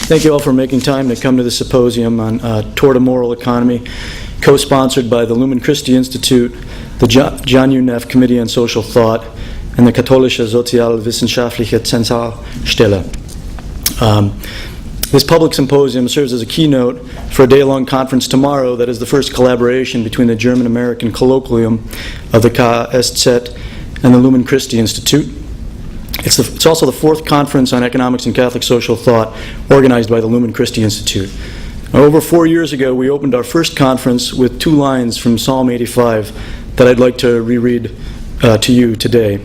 Thank you all for making time to come to the symposium on Toward a Moral Economy, co-sponsored by the Lumen Christi Institute, the John U. Neff Committee on Social Thought, and the Katholische Sozialwissenschaftliche Zentralstelle. This public symposium serves as a keynote for a day-long conference tomorrow that is the first collaboration between the German-American Colloquium of the Katholische and the Lumen Christi Institute. It's also the fourth conference on economics and Catholic social thought organized by the Lumen Christi Institute. Now, over 4 years ago, we opened our first conference with 2 lines from Psalm 85 that I'd like to reread to you today.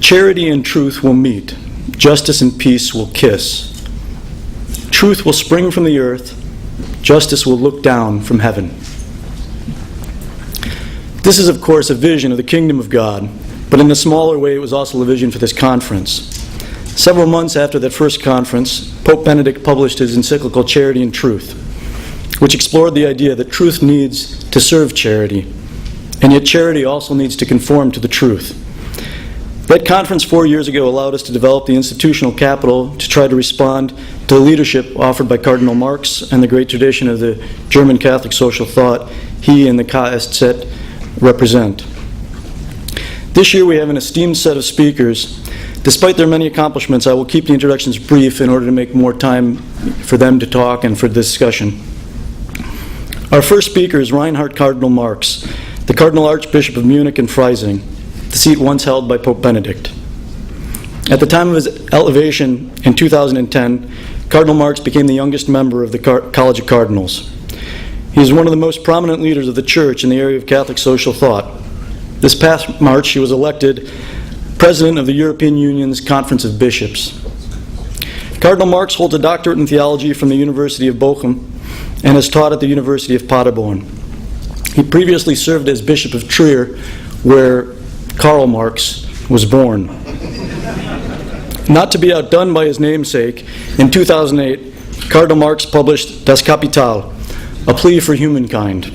Charity and truth will meet. Justice and peace will kiss. Truth will spring from the earth. Justice will look down from heaven. This is, of course, a vision of the kingdom of God, but in a smaller way, it was also a vision for this conference. Several months after that first conference, Pope Benedict published his encyclical Charity and Truth, which explored the idea that truth needs to serve charity, and yet charity also needs to conform to the truth. That conference 4 years ago allowed us to develop the institutional capital to try to respond to the leadership offered by Cardinal Marx and the great tradition of the German Catholic social thought he and the Katholische represent. This year we have an esteemed set of speakers. Despite their many accomplishments, I will keep the introductions brief in order to make more time for them to talk and for discussion. Our first speaker is Reinhard Cardinal Marx, the Cardinal Archbishop of Munich and Freising, the seat once held by Pope Benedict. At the time of his elevation in 2010, Cardinal Marx became the youngest member of the College of Cardinals. He is one of the most prominent leaders of the Church in the area of Catholic social thought. This past March, he was elected President of the European Union's Conference of Bishops. Cardinal Marx holds a doctorate in theology from the University of Bochum and has taught at the University of Paderborn. He previously served as Bishop of Trier, where Karl Marx was born. Not to be outdone by his namesake, in 2008, Cardinal Marx published Das Kapital, a plea for humankind.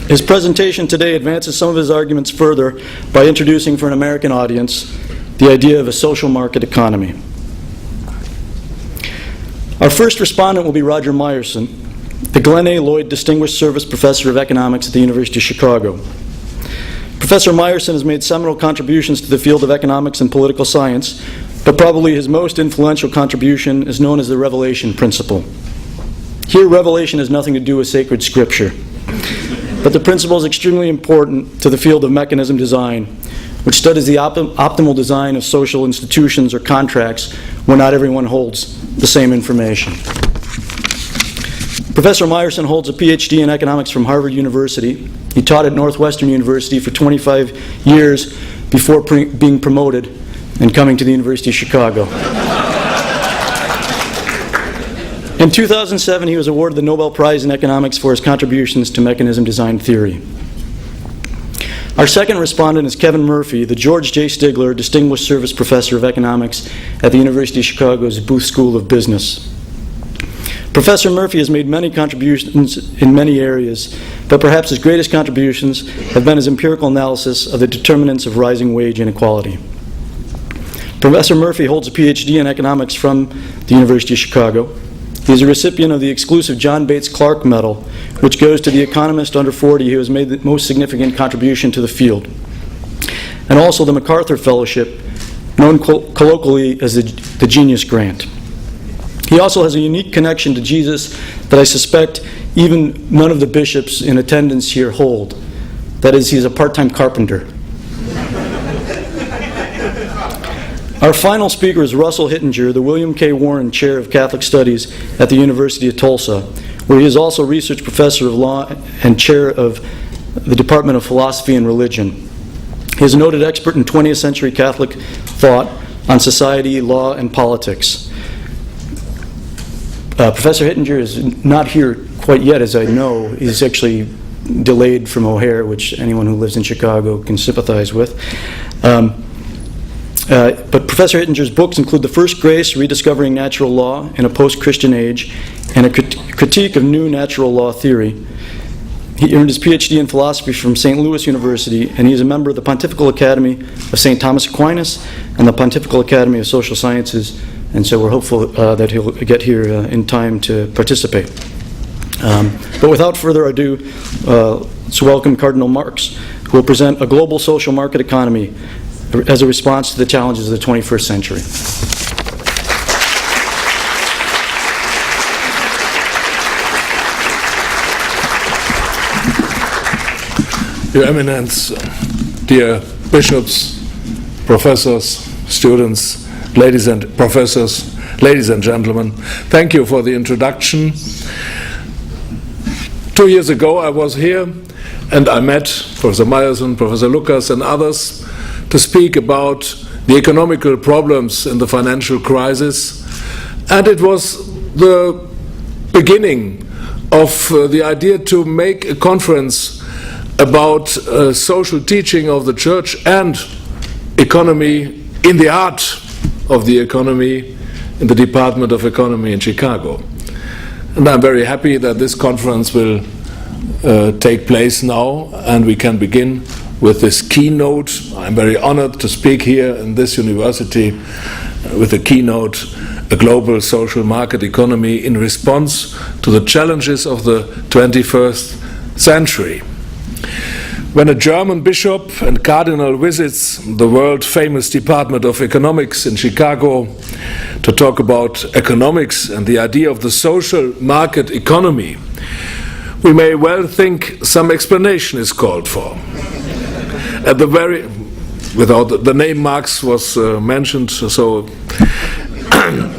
His presentation today advances some of his arguments further by introducing for an American audience the idea of a social market economy. Our first respondent will be Roger Myerson, the Glenn A. Lloyd Distinguished Service Professor of Economics at the University of Chicago. Professor Myerson has made seminal contributions to the field of economics and political science, but probably his most influential contribution is known as the revelation principle. Here, revelation has nothing to do with sacred scripture. But the principle is extremely important to the field of mechanism design, which studies the optimal design of social institutions or contracts where not everyone holds the same information. Professor Myerson holds a PhD in economics from Harvard University. He taught at Northwestern University for 25 years before being promoted and coming to the University of Chicago. In 2007, he was awarded the Nobel Prize in economics for his contributions to mechanism design theory. Our second respondent is Kevin Murphy, the George J. Stigler Distinguished Service Professor of Economics at the University of Chicago's Booth School of Business. Professor Murphy has made many contributions in many areas, but perhaps his greatest contributions have been his empirical analysis of the determinants of rising wage inequality. Professor Murphy holds a PhD in economics from the University of Chicago. He is a recipient of the exclusive John Bates Clark Medal, which goes to the economist under 40 who has made the most significant contribution to the field, and also the MacArthur Fellowship, known colloquially as the Genius Grant. He also has a unique connection to Jesus that I suspect even none of the bishops in attendance here hold. That is, he's a part-time carpenter. Our final speaker is Russell Hittinger, the William K. Warren Chair of Catholic Studies at the University of Tulsa, where he is also Research Professor of Law and Chair of the Department of Philosophy and Religion. He is a noted expert in 20th century Catholic thought on society, law, and politics. Professor Hittinger is not here quite yet, as I know. He's actually delayed from O'Hare, which anyone who lives in Chicago can sympathize with. But Professor Hittinger's books include The First Grace, Rediscovering Natural Law in a Post-Christian Age, and a critique of new natural law theory. He earned his PhD in philosophy from St. Louis University, and he is a member of the Pontifical Academy of St. Thomas Aquinas and the Pontifical Academy of Social Sciences and so we're hopeful that he'll get here in time to participate. But without further ado, let's welcome Cardinal Marx, who will present a global social market economy as a response to the challenges of the 21st century. Your Eminence, dear bishops, professors, students, ladies and gentlemen, thank you for the introduction. 2 years ago I was here and I met Professor Myerson, Professor Lucas and others to speak about the economical problems in the financial crisis, and it was the beginning of the idea to make a conference about social teaching of the Church and economy in the art of the economy in the Department of Economy in Chicago. And I'm very happy that this conference will take place now and we can begin with this keynote. I'm very honored to speak here in this university with the keynote, A Global Social Market Economy in Response to the Challenges of the 21st Century. When a German bishop and cardinal visits the world-famous Department of Economics in Chicago to talk about economics and the idea of the social market economy, we may well think some explanation is called for. At the very, without the name Marx was mentioned, so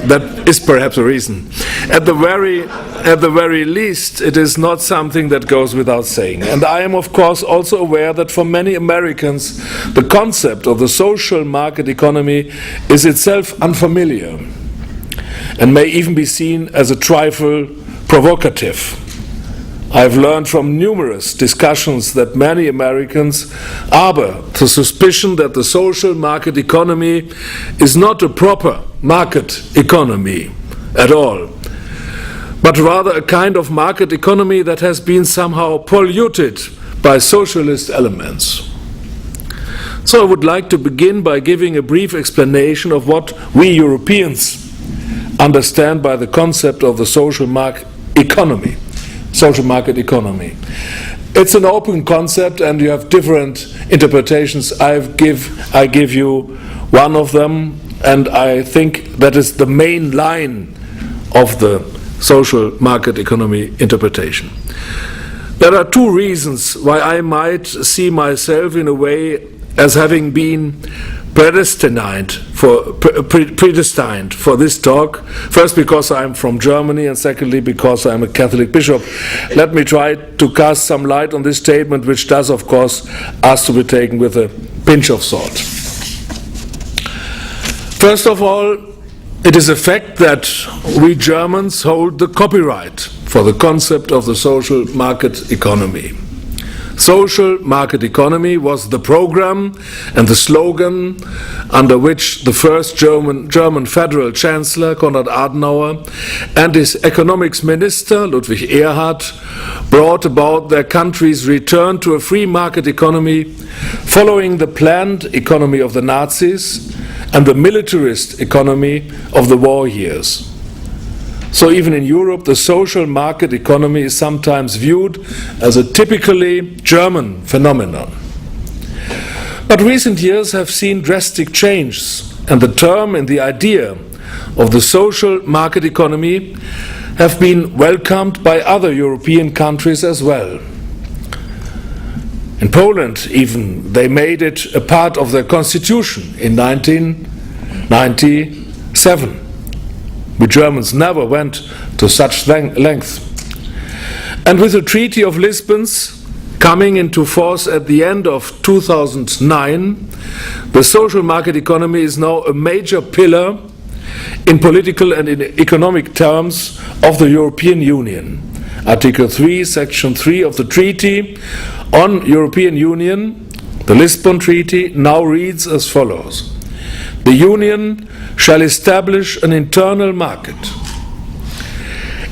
that is perhaps a reason. At the very least, it is not something that goes without saying. And I am, of course, also aware that for many Americans, the concept of the social market economy is itself unfamiliar and may even be seen as a trifle provocative. I've learned from numerous discussions that many Americans harbor the suspicion that the social market economy is not a proper market economy at all, but rather a kind of market economy that has been somehow polluted by socialist elements. So I would like to begin by giving a brief explanation of what we Europeans understand by the concept of the social market economy. Social market economy. It's an open concept and you have different interpretations. I give you one of them, and I think that is the main line of the social market economy interpretation. There are two reasons why I might see myself in a way as having been predestined for this talk. First, because I'm from Germany, and secondly, because I'm a Catholic bishop. Let me try to cast some light on this statement, which does, of course, ask to be taken with a pinch of salt. First of all, it is a fact that we Germans hold the copyright for the concept of the social market economy. Social market economy was the program and the slogan under which the first German federal chancellor, Konrad Adenauer, and his economics minister, Ludwig Erhard, brought about their country's return to a free market economy following the planned economy of the Nazis and the militarist economy of the war years. So even in Europe, the social market economy is sometimes viewed as a typically German phenomenon. But recent years have seen drastic changes, and the term and the idea of the social market economy have been welcomed by other European countries as well. In Poland, even, they made it a part of their constitution in 1997. We Germans never went to such length. And with the Treaty of Lisbon coming into force at the end of 2009, the social market economy is now a major pillar in political and in economic terms of the European Union. Article 3, Section 3 of the Treaty on European Union, the Lisbon Treaty, now reads as follows. The Union shall establish an internal market.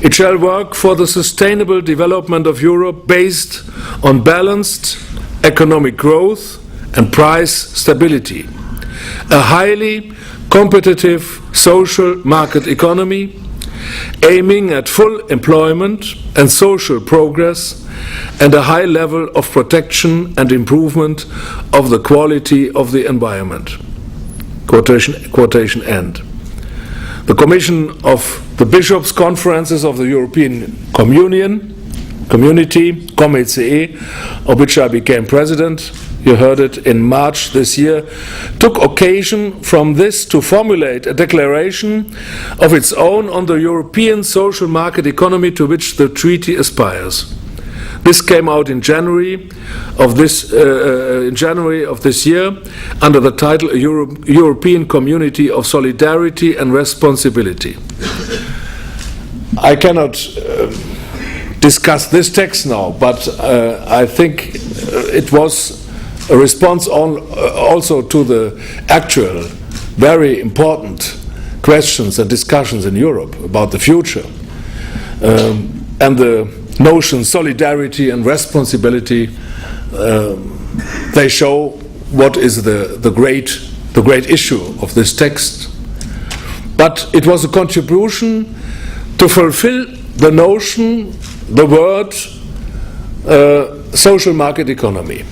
It shall work for the sustainable development of Europe based on balanced economic growth and price stability, a highly competitive social market economy, aiming at full employment and social progress and a high level of protection and improvement of the quality of the environment. Quotation end. The Commission of the Bishops' Conferences of the European Community, COMECE, of which I became president, you heard it, in March this year, took occasion from this to formulate a declaration of its own on the European social market economy to which the treaty aspires. This came out in January of this year under the title A European Community of Solidarity and Responsibility. I cannot discuss this text now, but I think it was a response also to the actual very important questions and discussions in Europe about the future and the notion solidarity and responsibility. They show what is the great issue of this text. But it was a contribution to fulfill the notion, the word social market economy.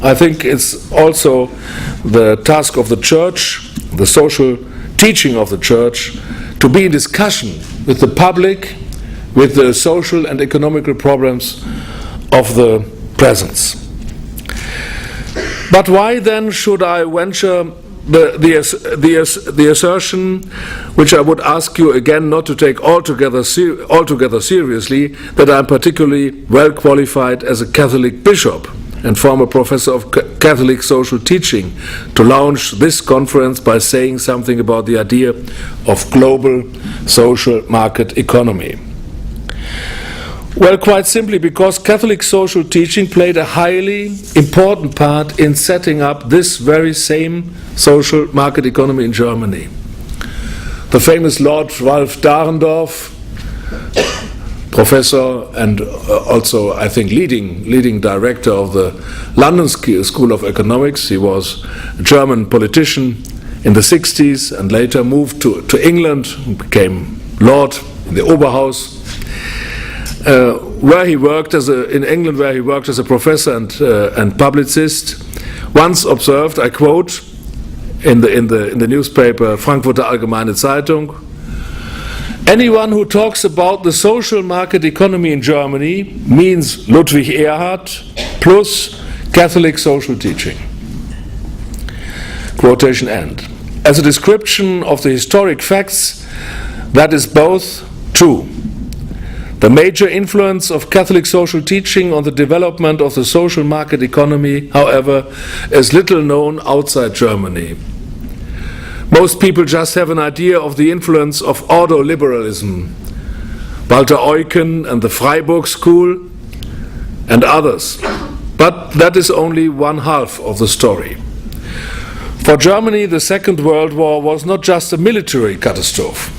I think it's also the task of the Church, the social teaching of the Church, to be in discussion with the public, with the social and economical problems of the present. But why then should I venture the assertion, which I would ask you again not to take altogether seriously, that I am particularly well qualified as a Catholic bishop and former professor of Catholic social teaching to launch this conference by saying something about the idea of global social market economy? Well, quite simply because Catholic social teaching played a highly important part in setting up this very same social market economy in Germany. The famous Lord Ralph Dahrendorf, professor and also, I think, leading director of the London School of Economics. He was a German politician in the 60s and later moved to England and became Lord in the Oberhaus, where he worked as a professor and publicist. Once observed, I quote, in the newspaper Frankfurter Allgemeine Zeitung, "Anyone who talks about the social market economy in Germany means Ludwig Erhard plus Catholic social teaching." Quotation end. As a description of the historic facts, that is both true. The major influence of Catholic social teaching on the development of the social market economy, however, is little known outside Germany. Most people just have an idea of the influence of ordoliberalism, Walter Eucken and the Freiburg School and others. But that is only one half of the story. For Germany, the Second World War was not just a military catastrophe.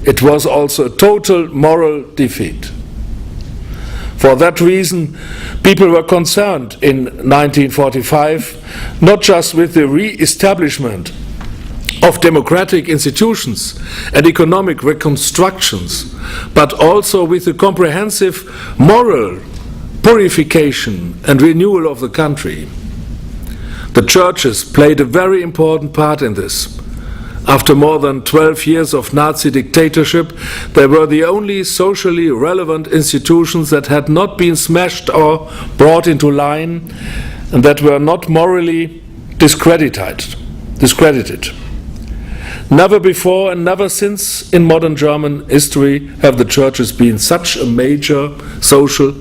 It was also a total moral defeat. For that reason, people were concerned in 1945 not just with the re-establishment of democratic institutions and economic reconstructions, but also with the comprehensive moral purification and renewal of the country. The churches played a very important part in this. After more than 12 years of Nazi dictatorship, they were the only socially relevant institutions that had not been smashed or brought into line and that were not morally discredited. Never before and never since in modern German history have the churches been such a major social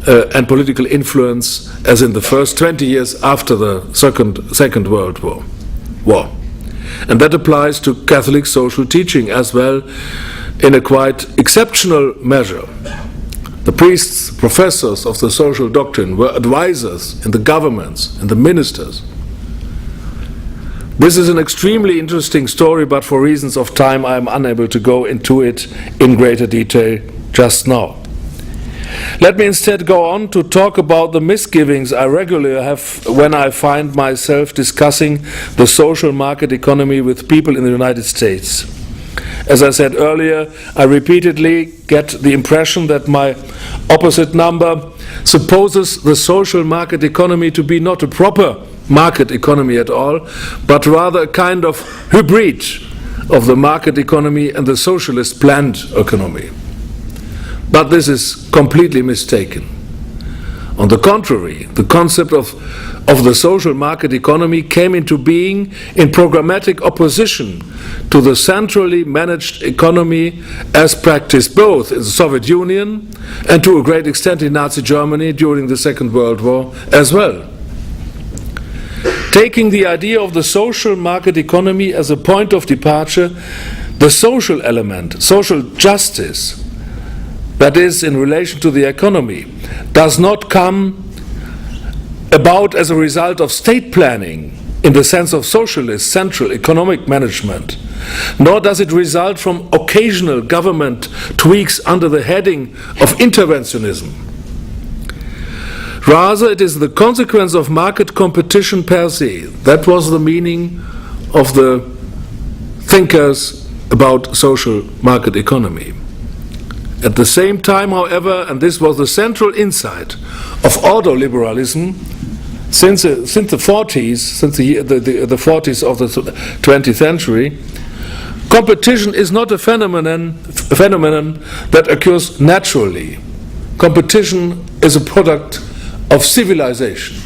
and political influence as in the first 20 years after the Second World War. And that applies to Catholic social teaching as well in a quite exceptional measure. The priests, professors of the social doctrine were advisors in the governments and the ministers. This is an extremely interesting story, but for reasons of time I am unable to go into it in greater detail just now. Let me instead go on to talk about the misgivings I regularly have when I find myself discussing the social market economy with people in the United States. As I said earlier, I repeatedly get the impression that my opposite number supposes the social market economy to be not a proper market economy at all, but rather a kind of hybrid of the market economy and the socialist planned economy. But this is completely mistaken. On the contrary, the concept of the social market economy came into being in programmatic opposition to the centrally managed economy as practiced both in the Soviet Union and to a great extent in Nazi Germany during the Second World War as well. Taking the idea of the social market economy as a point of departure, the social element, social justice, that is, in relation to the economy, does not come about as a result of state planning in the sense of socialist central economic management, nor does it result from occasional government tweaks under the heading of interventionism. Rather, it is the consequence of market competition per se. That was the meaning of the thinkers about social market economy. At the same time, however, and this was the central insight of ordoliberalism since the 40s, since the 40s of the 20th century, competition is not a phenomenon that occurs naturally. Competition is a product of civilization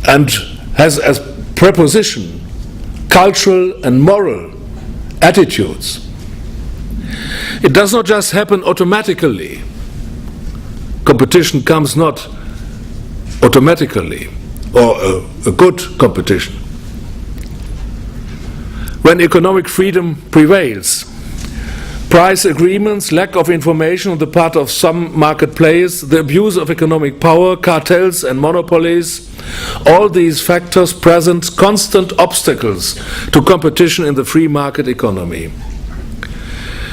and has as preposition cultural and moral attitudes. It does not just happen automatically. Competition comes not automatically, or a good competition. When economic freedom prevails, price agreements, lack of information on the part of some market players, the abuse of economic power, cartels and monopolies, all these factors present constant obstacles to competition in the free market economy.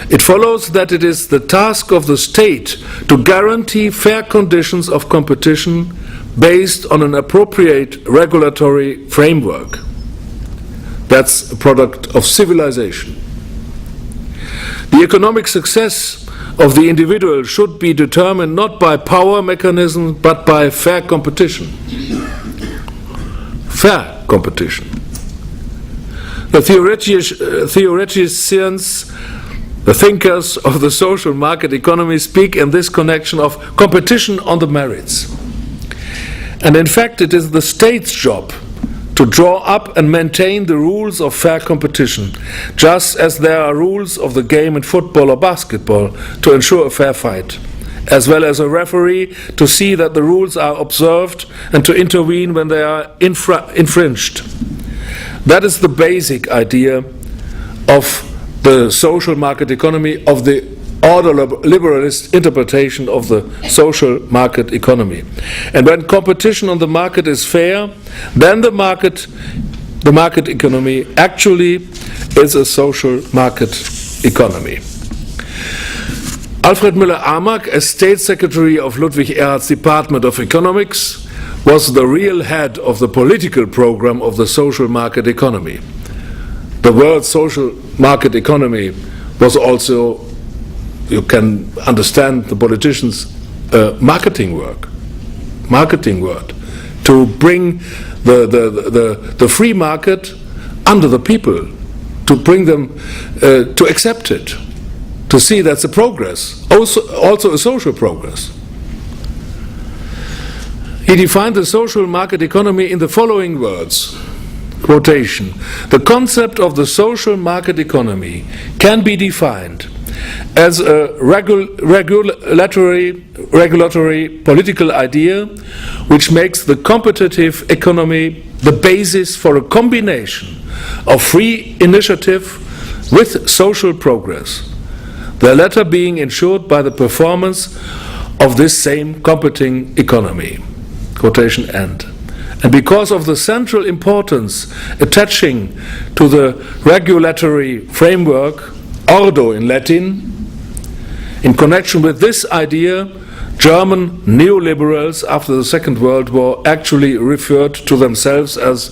It follows that it is the task of the state to guarantee fair conditions of competition based on an appropriate regulatory framework. That's a product of civilization. The economic success of the individual should be determined not by power mechanisms but by fair competition. Fair competition. The theoreticians, the thinkers of the social market economy speak in this connection of competition on the merits. And in fact, it is the state's job to draw up and maintain the rules of fair competition, just as there are rules of the game in football or basketball to ensure a fair fight, as well as a referee to see that the rules are observed and to intervene when they are infringed. That is the basic idea of the social market economy, of the ordoliberalist interpretation of the social market economy. And when competition on the market is fair, then the market economy actually is a social market economy. Alfred Müller-Amack, as State Secretary of Ludwig Erhard's Department of Economics, was the real head of the political program of the social market economy. The word social market economy was also, you can understand the politicians' marketing word, to bring the free market under the people, to bring them to accept it, to see that's a progress, also a social progress. He defined the social market economy in the following words, quotation: "The concept of the social market economy can be defined as a regulatory political idea which makes the competitive economy the basis for a combination of free initiative with social progress, the latter being ensured by the performance of this same competing economy." Quotation end. And because of the central importance attaching to the regulatory framework, ordo in Latin, In connection with this idea, German neoliberals after the Second World War actually referred to themselves as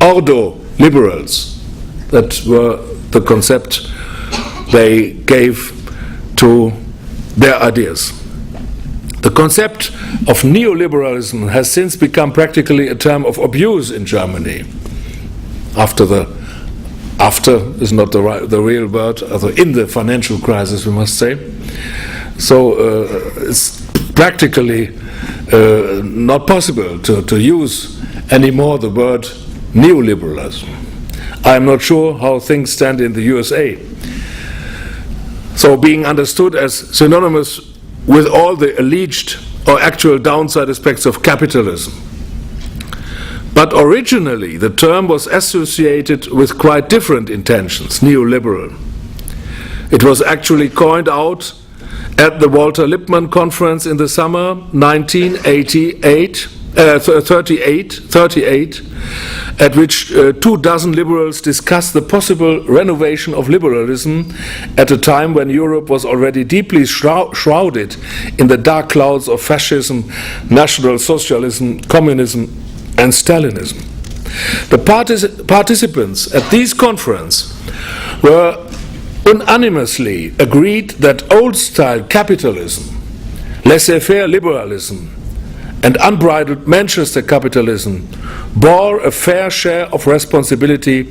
ordo-liberals. That were the concept they gave to their ideas. The concept of neoliberalism has since become practically a term of abuse in Germany. After is not the real word, in the financial crisis, we must say. So it's practically not possible to use anymore the word neoliberalism. I'm not sure how things stand in the USA. So being understood as synonymous with all the alleged or actual downside aspects of capitalism. But originally, the term was associated with quite different intentions, neoliberal. It was actually coined out at the Walter Lippmann conference in the summer 1938, at which 24 liberals discussed the possible renovation of liberalism at a time when Europe was already deeply shrouded in the dark clouds of fascism, National Socialism, communism, and Stalinism. The participants at this conference were unanimously agreed that old-style capitalism, laissez-faire liberalism, and unbridled Manchester capitalism bore a fair share of responsibility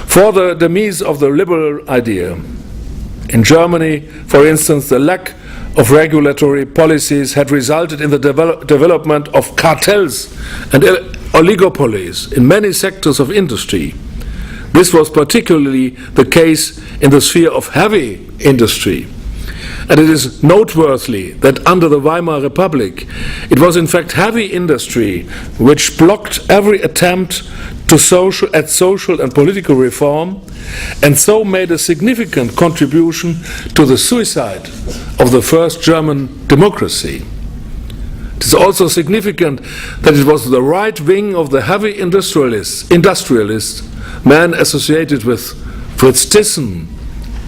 for the demise of the liberal idea. In Germany, for instance, the lack of regulatory policies had resulted in the development of cartels and oligopolies in many sectors of industry. This was particularly the case in the sphere of heavy industry. And it is noteworthy that under the Weimar Republic, it was in fact heavy industry which blocked every attempt at social and political reform, and so made a significant contribution to the suicide of the first German democracy. It is also significant that it was the right wing of the heavy industrialist man associated with Fritz Thyssen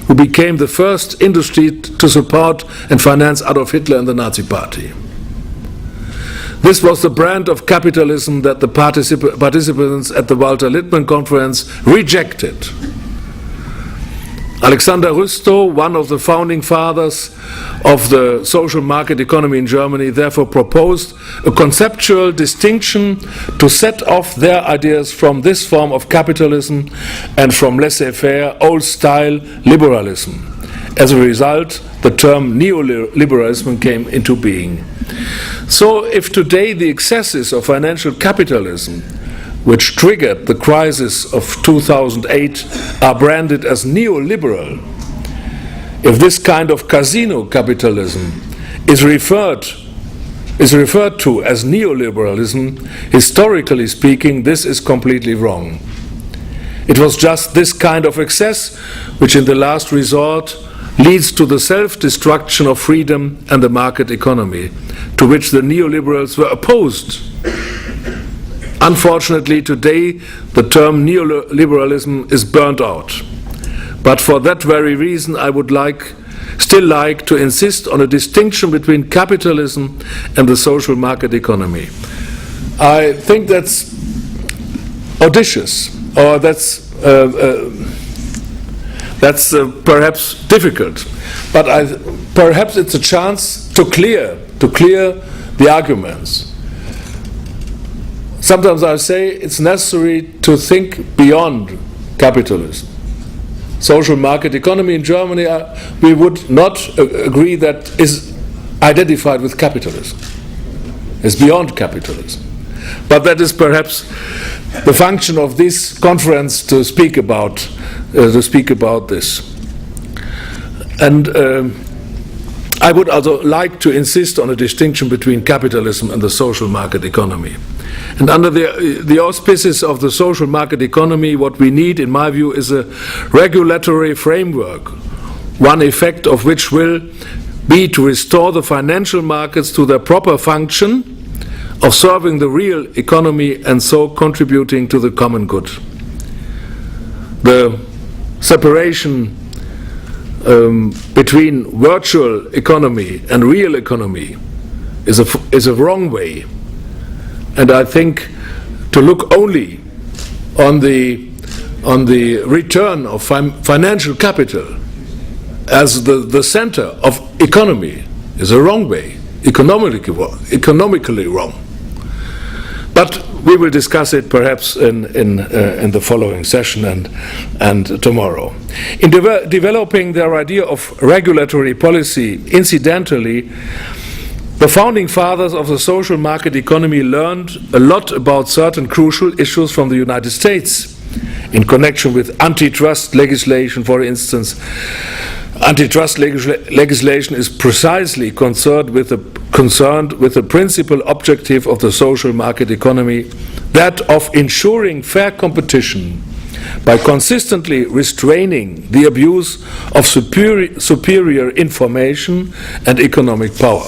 who became the first industry to support and finance Adolf Hitler and the Nazi Party. This was the brand of capitalism that the participants at the Walter Lippmann conference rejected. Alexander Rüstow, one of the founding fathers of the social market economy in Germany, therefore proposed a conceptual distinction to set off their ideas from this form of capitalism and from laissez-faire, old-style liberalism. As a result, the term neoliberalism came into being. So if today the excesses of financial capitalism, which triggered the crisis of 2008, are branded as neoliberal, if this kind of casino capitalism is referred to as neoliberalism, historically speaking, this is completely wrong. It was just this kind of excess which in the last resort leads to the self-destruction of freedom and the market economy, to which the neoliberals were opposed. Unfortunately, today the term neoliberalism is burnt out. But for that very reason, I would still like to insist on a distinction between capitalism and the social market economy. I think that's audacious, or that's perhaps difficult. But perhaps it's a chance to clear the arguments. Sometimes I say it's necessary to think beyond capitalism. Social market economy in Germany, we would not agree that is identified with capitalism. It's beyond capitalism. But that is perhaps the function of this conference to speak about this. And I would also like to insist on a distinction between capitalism and the social market economy. And under the auspices of the social market economy, what we need, in my view, is a regulatory framework, one effect of which will be to restore the financial markets to their proper function of serving the real economy and so contributing to the common good. The separation between virtual economy and real economy is a wrong way. And I think to look only on the return of financial capital as the center of economy is a wrong way, economically wrong. But we will discuss it perhaps in the following session and tomorrow. In developing their idea of regulatory policy, incidentally, the founding fathers of the social market economy learned a lot about certain crucial issues from the United States in connection with antitrust legislation, for instance. Antitrust legislation is precisely concerned with the principal objective of the social market economy, that of ensuring fair competition by consistently restraining the abuse of superior information and economic power.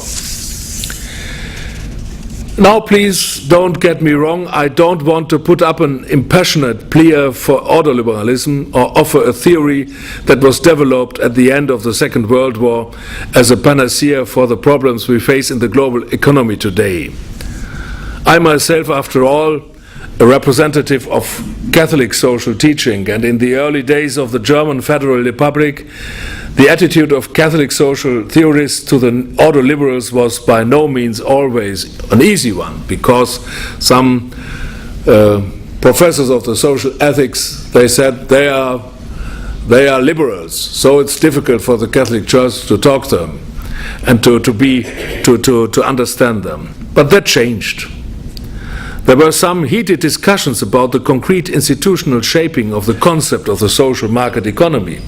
Now, please don't get me wrong, I don't want to put up an impassioned plea for ordoliberalism or offer a theory that was developed at the end of the Second World War as a panacea for the problems we face in the global economy today. I myself, after all, a representative of Catholic social teaching, and in the early days of the German Federal Republic, the attitude of Catholic social theorists to the ordoliberals was by no means always an easy one, because some professors of the social ethics, they said they are liberals, so it's difficult for the Catholic Church to talk to them and to understand them. But that changed. There were some heated discussions about the concrete institutional shaping of the concept of the social market economy.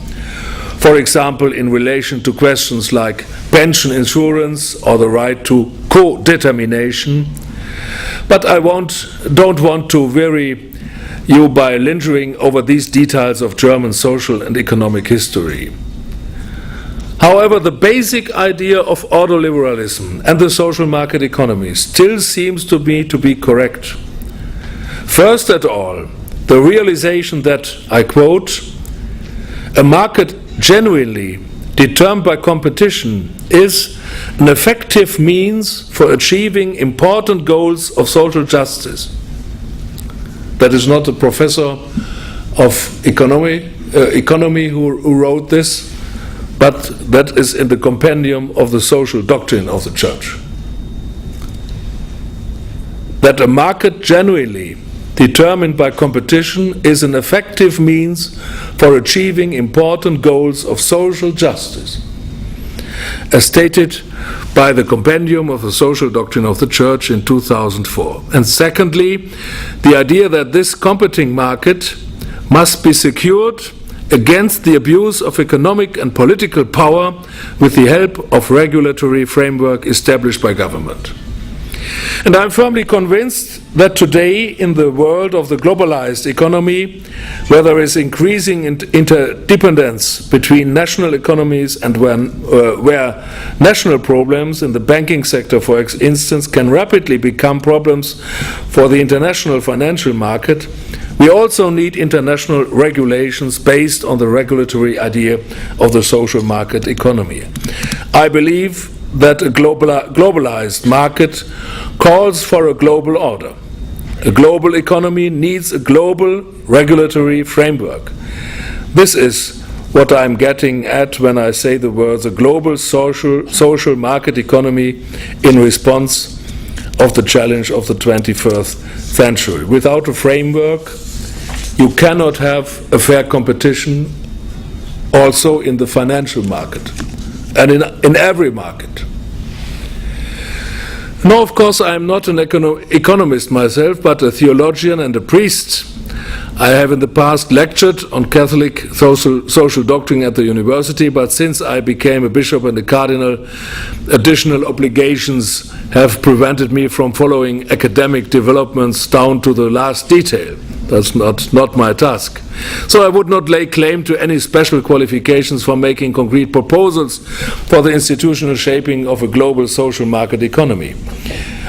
For example, in relation to questions like pension insurance or the right to co-determination. But I don't want to weary you by lingering over these details of German social and economic history. However, the basic idea of ordoliberalism and the social market economy still seems to me to be correct. First at all, the realization that, I quote, a market genuinely determined by competition is an effective means for achieving important goals of social justice. That is not a professor of economy who wrote this, but that is in the compendium of the social doctrine of the Church. That a market genuinely determined by competition is an effective means for achieving important goals of social justice, as stated by the compendium of the social doctrine of the Church in 2004. And secondly, the idea that this competing market must be secured against the abuse of economic and political power with the help of regulatory framework established by government. And I'm firmly convinced that today, in the world of the globalized economy, where there is increasing interdependence between national economies and where national problems in the banking sector, for instance, can rapidly become problems for the international financial market, we also need international regulations based on the regulatory idea of the social market economy. I believe that a globalized market calls for a global order. A global economy needs a global regulatory framework. This is what I'm getting at when I say the words a global social market economy in response of the challenge of the 21st century. Without a framework, you cannot have a fair competition also in the financial market and in every market. Now, of course, I am not an economist myself, but a theologian and a priest. I have in the past lectured on Catholic social doctrine at the university, but since I became a bishop and a cardinal, additional obligations have prevented me from following academic developments down to the last detail. That's not my task. So I would not lay claim to any special qualifications for making concrete proposals for the institutional shaping of a global social market economy.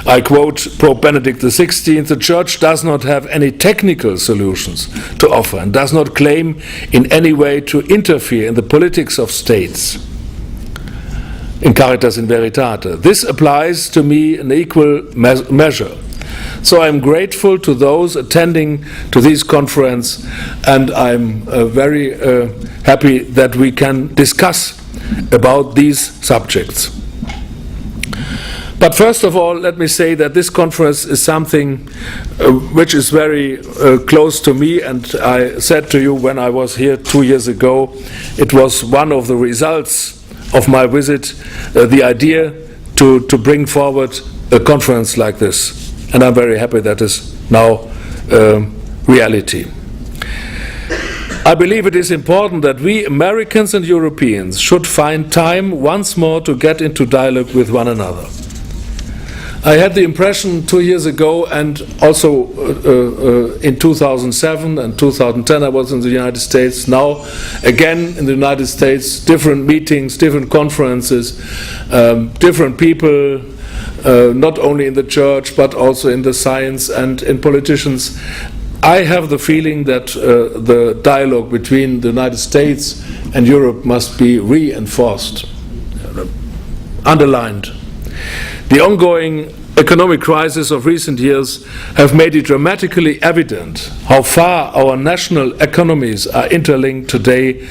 I quote Pope Benedict XVI, "The Church does not have any technical solutions to offer and does not claim in any way to interfere in the politics of states. In Caritas in Veritate. This applies to me in equal measure. So I'm grateful to those attending to this conference, and I'm very happy that we can discuss about these subjects. But first of all, let me say that this conference is something which is very close to me, and I said to you when I was here 2 years ago, it was one of the results of my visit, the idea to bring forward a conference like this. And I'm very happy that is now reality. I believe it is important that we Americans and Europeans should find time once more to get into dialogue with one another. I had the impression 2 years ago, and also in 2007 and 2010 I was in the United States, now again in the United States, different meetings, different conferences, different people, not only in the church but also in the science and in politicians. I have the feeling that the dialogue between the United States and Europe must be reinforced, underlined. The ongoing economic crisis of recent years have made it dramatically evident how far our national economies are interlinked today,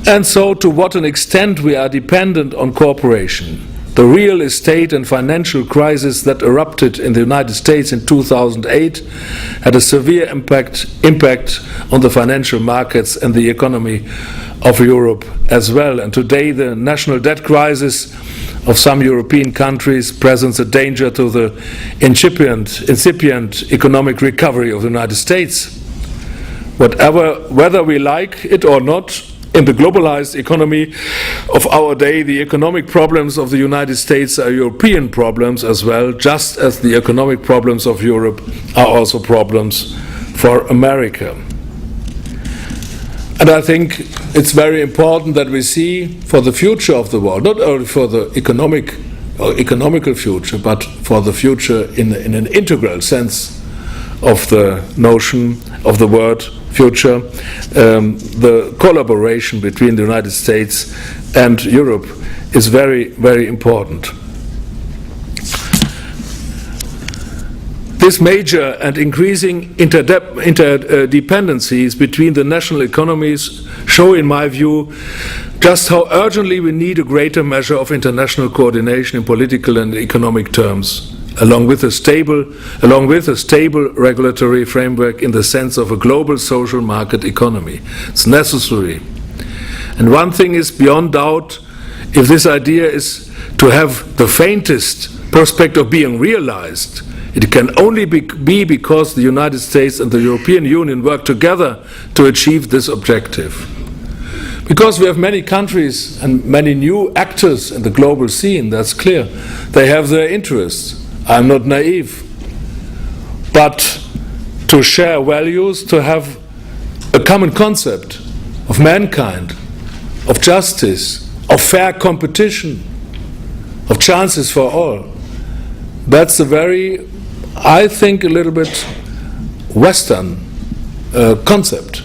and so to what an extent we are dependent on cooperation. The real estate and financial crisis that erupted in the United States in 2008 had a severe impact on the financial markets and the economy of Europe as well. And today the national debt crisis of some European countries presents a danger to the incipient economic recovery of the United States. Whether we like it or not, in the globalized economy of our day, the economic problems of the United States are European problems as well, just as the economic problems of Europe are also problems for America. And I think it's very important that we see for the future of the world, not only for the economical future, but for the future in an integral sense of the notion of the word future, the collaboration between the United States and Europe is very, very important. These major and increasing interdependencies between the national economies show, in my view, just how urgently we need a greater measure of international coordination in political and economic terms, along with a stable regulatory framework in the sense of a global social market economy. It's necessary. And one thing is beyond doubt, if this idea is to have the faintest prospect of being realized, it can only be because the United States and the European Union work together to achieve this objective. Because we have many countries and many new actors in the global scene, that's clear. They have their interests. I'm not naive. But to share values, to have a common concept of mankind, of justice, of fair competition, of chances for all, that's a very, I think, a little bit Western concept,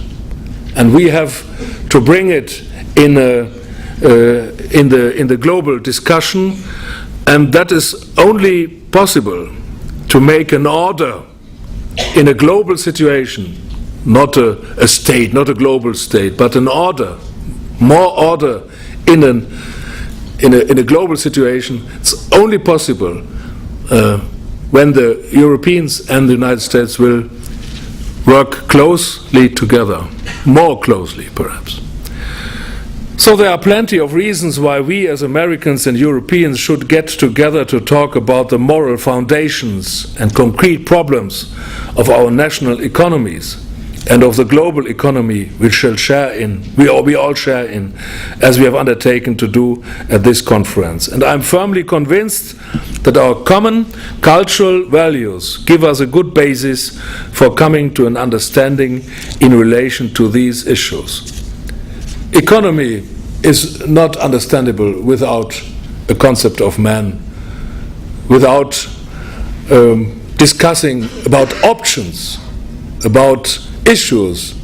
and we have to bring it in the global discussion, and that is only possible to make an order in a global situation, not a state, not a global state, but an order, more order in a global situation. It's only possible when the Europeans and the United States will work closely together, more closely perhaps. So there are plenty of reasons why we as Americans and Europeans should get together to talk about the moral foundations and concrete problems of our national economies and of the global economy we all share in, as we have undertaken to do at this conference. And I'm firmly convinced that our common cultural values give us a good basis for coming to an understanding in relation to these issues. Economy is not understandable without a concept of man, without discussing about options, about issues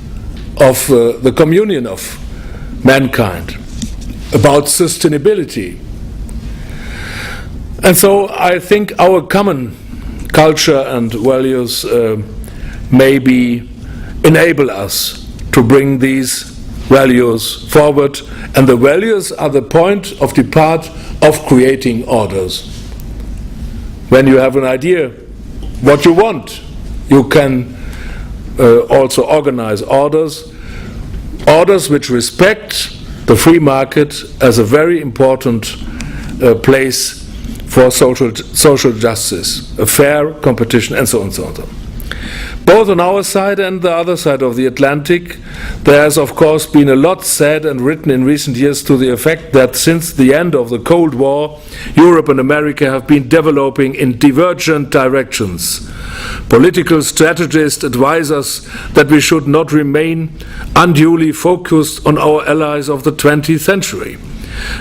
of the communion of mankind, about sustainability. And so I think our common culture and values maybe enable us to bring these values forward, and the values are the point of depart of creating orders. When you have an idea what you want, you can also organize orders which respect the free market as a very important place for social justice, a fair competition, and so on and so on. Both on our side and the other side of the Atlantic, there has of course been a lot said and written in recent years to the effect that since the end of the Cold War, Europe and America have been developing in divergent directions. Political strategists advise us that we should not remain unduly focused on our allies of the 20th century.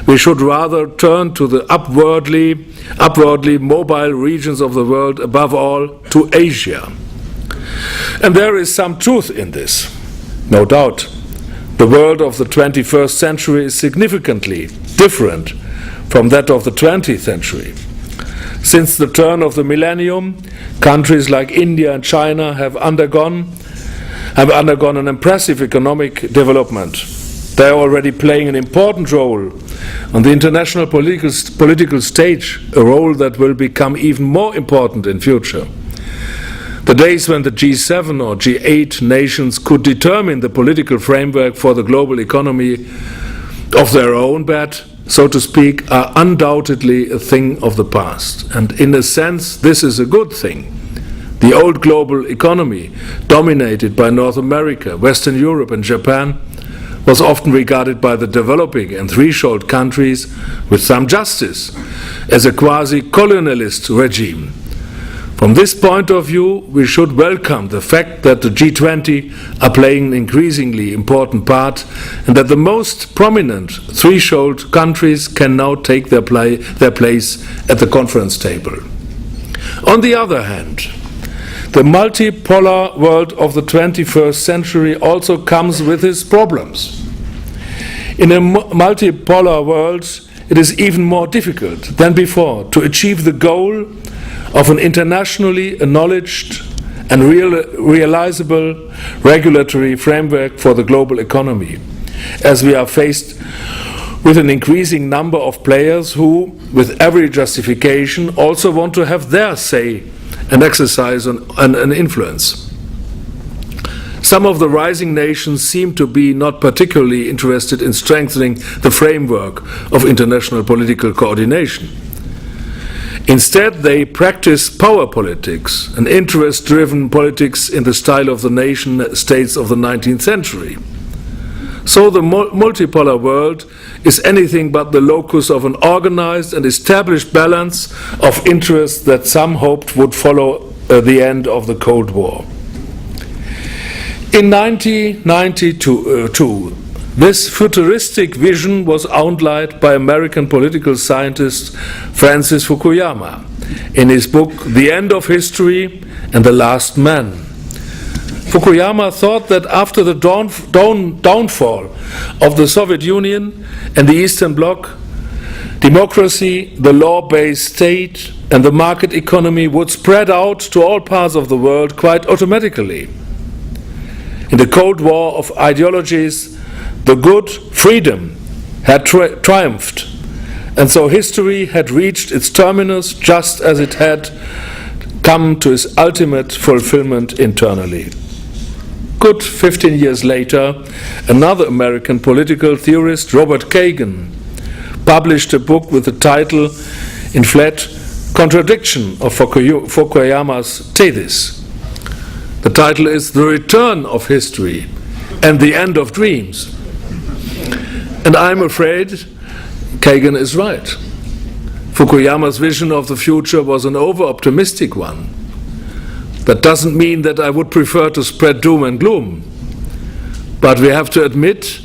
We should rather turn to the upwardly mobile regions of the world, above all to Asia. And there is some truth in this, no doubt. The world of the 21st century is significantly different from that of the 20th century. Since the turn of the millennium, countries like India and China have undergone an impressive economic development. They are already playing an important role on the international political stage, a role that will become even more important in future. The days when the G7 or G8 nations could determine the political framework for the global economy of their own bat, so to speak, are undoubtedly a thing of the past. And in a sense, this is a good thing. The old global economy, dominated by North America, Western Europe and Japan, was often regarded by the developing and threshold countries, with some justice, as a quasi-colonialist regime. From this point of view, we should welcome the fact that the G20 are playing an increasingly important part, and that the most prominent threshold countries can now take their place at the conference table. On the other hand, the multipolar world of the 21st century also comes with its problems. In a multipolar world, it is even more difficult than before to achieve the goal of an internationally acknowledged and realizable regulatory framework for the global economy, as we are faced with an increasing number of players who, with every justification, also want to have their say and exercise an influence. Some of the rising nations seem to be not particularly interested in strengthening the framework of international political coordination. Instead, they practice power politics, an interest-driven politics in the style of the nation-states of the 19th century. So the multipolar world is anything but the locus of an organized and established balance of interests that some hoped would follow the end of the Cold War. In 1992, this futuristic vision was outlined by American political scientist Francis Fukuyama in his book The End of History and the Last Man. Fukuyama thought that after the downfall of the Soviet Union and the Eastern Bloc, democracy, the law-based state, and the market economy would spread out to all parts of the world quite automatically. In the Cold War of ideologies, the good freedom had triumphed, and so history had reached its terminus just as it had come to its ultimate fulfillment internally. Good 15 years later, another American political theorist, Robert Kagan, published a book with the title, in flat contradiction of Fukuyama's thesis. The title is The Return of History and the End of Dreams. And I'm afraid Kagan is right. Fukuyama's vision of the future was an over-optimistic one. That doesn't mean that I would prefer to spread doom and gloom. But we have to admit,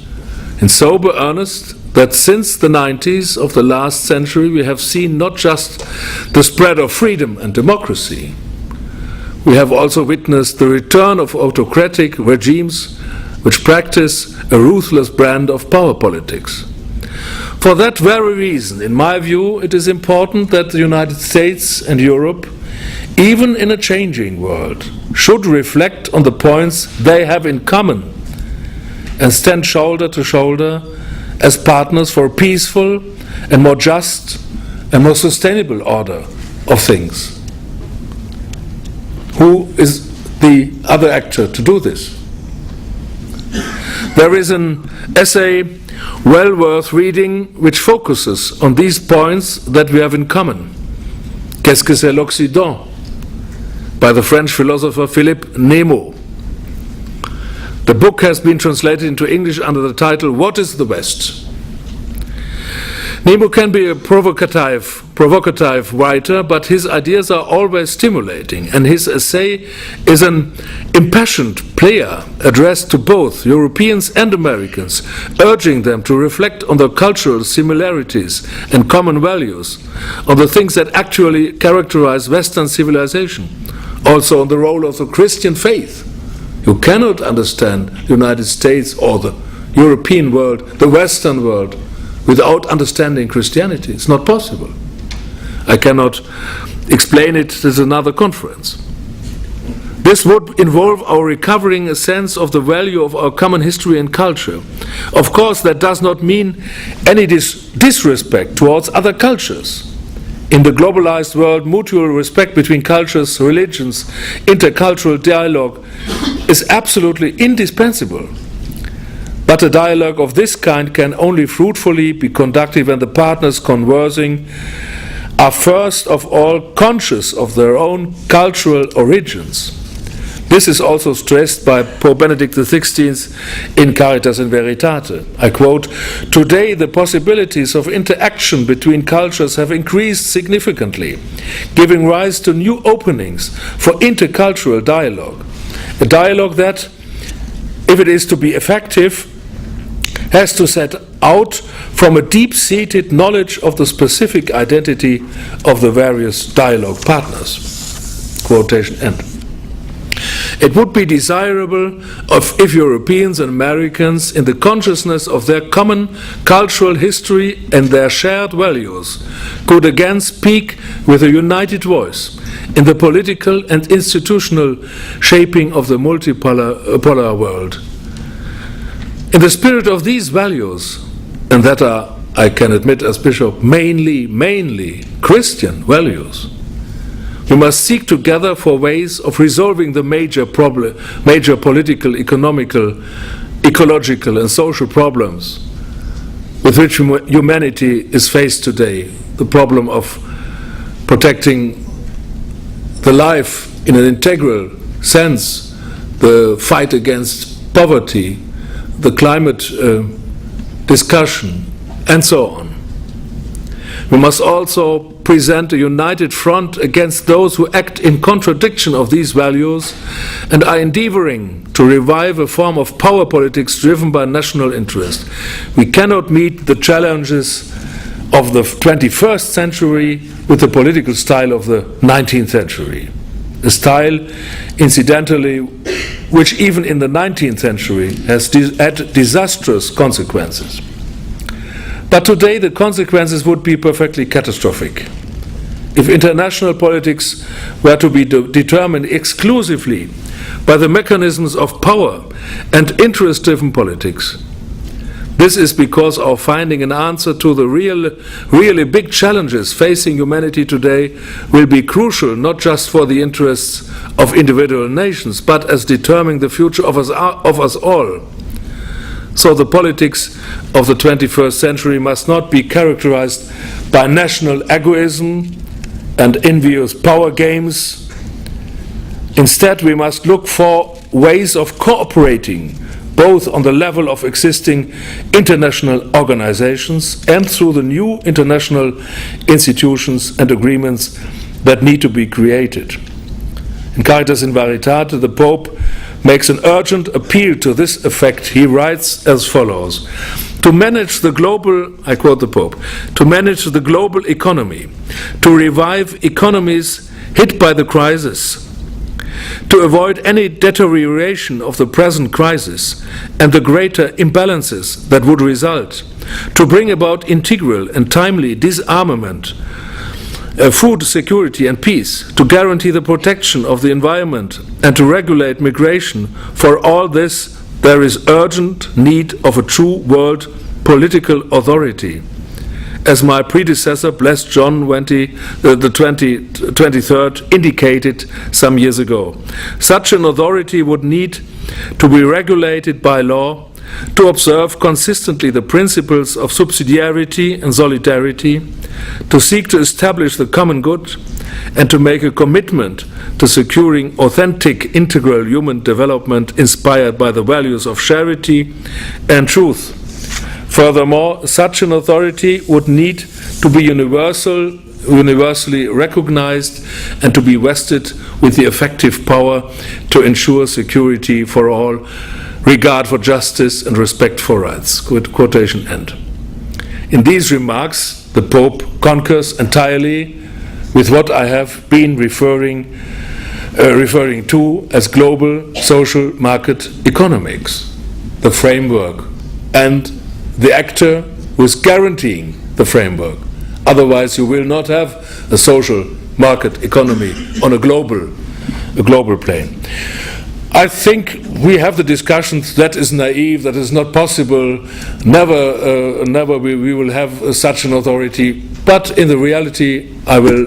in sober earnest, that since the 90s of the last century we have seen not just the spread of freedom and democracy, we have also witnessed the return of autocratic regimes which practice a ruthless brand of power politics. For that very reason, in my view, it is important that the United States and Europe, even in a changing world, should reflect on the points they have in common and stand shoulder to shoulder as partners for a peaceful and more just and more sustainable order of things. Who is the other actor to do this? There is an essay well worth reading which focuses on these points that we have in common. Qu'est-ce que c'est l'Occident? By the French philosopher Philippe Nemo. The book has been translated into English under the title What is the West? Nemo can be a provocative writer, but his ideas are always stimulating, and his essay is an impassioned prayer addressed to both Europeans and Americans, urging them to reflect on their cultural similarities and common values, on the things that actually characterize Western civilization, also on the role of the Christian faith. You cannot understand the United States or the European world, the Western world, without understanding Christianity. It's not possible. I cannot explain it at another conference. This would involve our recovering a sense of the value of our common history and culture. Of course, that does not mean any disrespect towards other cultures. In the globalized world, mutual respect between cultures, religions, intercultural dialogue is absolutely indispensable. But a dialogue of this kind can only fruitfully be conducted when the partners conversing are first of all conscious of their own cultural origins. This is also stressed by Pope Benedict XVI in Caritas in Veritate. I quote, "Today the possibilities of interaction between cultures have increased significantly, giving rise to new openings for intercultural dialogue. A dialogue that, if it is to be effective, has to set out from a deep-seated knowledge of the specific identity of the various dialogue partners." Quotation end. It would be desirable if Europeans and Americans, in the consciousness of their common cultural history and their shared values, could again speak with a united voice in the political and institutional shaping of the multipolar world. In the spirit of these values, and that are, I can admit as Bishop, mainly Christian values, we must seek together for ways of resolving the major political, economical, ecological and social problems with which humanity is faced today. The problem of protecting the life in an integral sense, the fight against poverty, the climate discussion, and so on. We must also present a united front against those who act in contradiction of these values and are endeavoring to revive a form of power politics driven by national interest. We cannot meet the challenges of the 21st century with the political style of the 19th century. A style, incidentally, which even in the 19th century has had disastrous consequences. But today the consequences would be perfectly catastrophic. If international politics were to be determined exclusively by the mechanisms of power and interest-driven politics, this is because our finding an answer to the really big challenges facing humanity today will be crucial not just for the interests of individual nations, but as determining the future of us all. So the politics of the 21st century must not be characterized by national egoism and envious power games. Instead, we must look for ways of cooperating, both on the level of existing international organizations and through the new international institutions and agreements that need to be created. In Caritas in Veritate, the Pope makes an urgent appeal to this effect. He writes as follows: to manage the global, I quote the Pope, to manage the global economy, to revive economies hit by the crisis, to avoid any deterioration of the present crisis and the greater imbalances that would result, to bring about integral and timely disarmament, food security and peace, to guarantee the protection of the environment and to regulate migration. For all this, there is urgent need of a true world political authority. As my predecessor, Blessed John the 23rd, indicated some years ago. Such an authority would need to be regulated by law, to observe consistently the principles of subsidiarity and solidarity, to seek to establish the common good, and to make a commitment to securing authentic integral human development inspired by the values of charity and truth. Furthermore, such an authority would need to be universally recognized and to be vested with the effective power to ensure security for all, regard for justice and respect for rights. Quotation end. In these remarks, the Pope concurs entirely with what I have been referring to as global social market economics, the framework, and the actor who is guaranteeing the framework. Otherwise, you will not have a social market economy on a global plane. I think we have the discussions that is naive, that is not possible. Never we will have such an authority. But in the reality, I will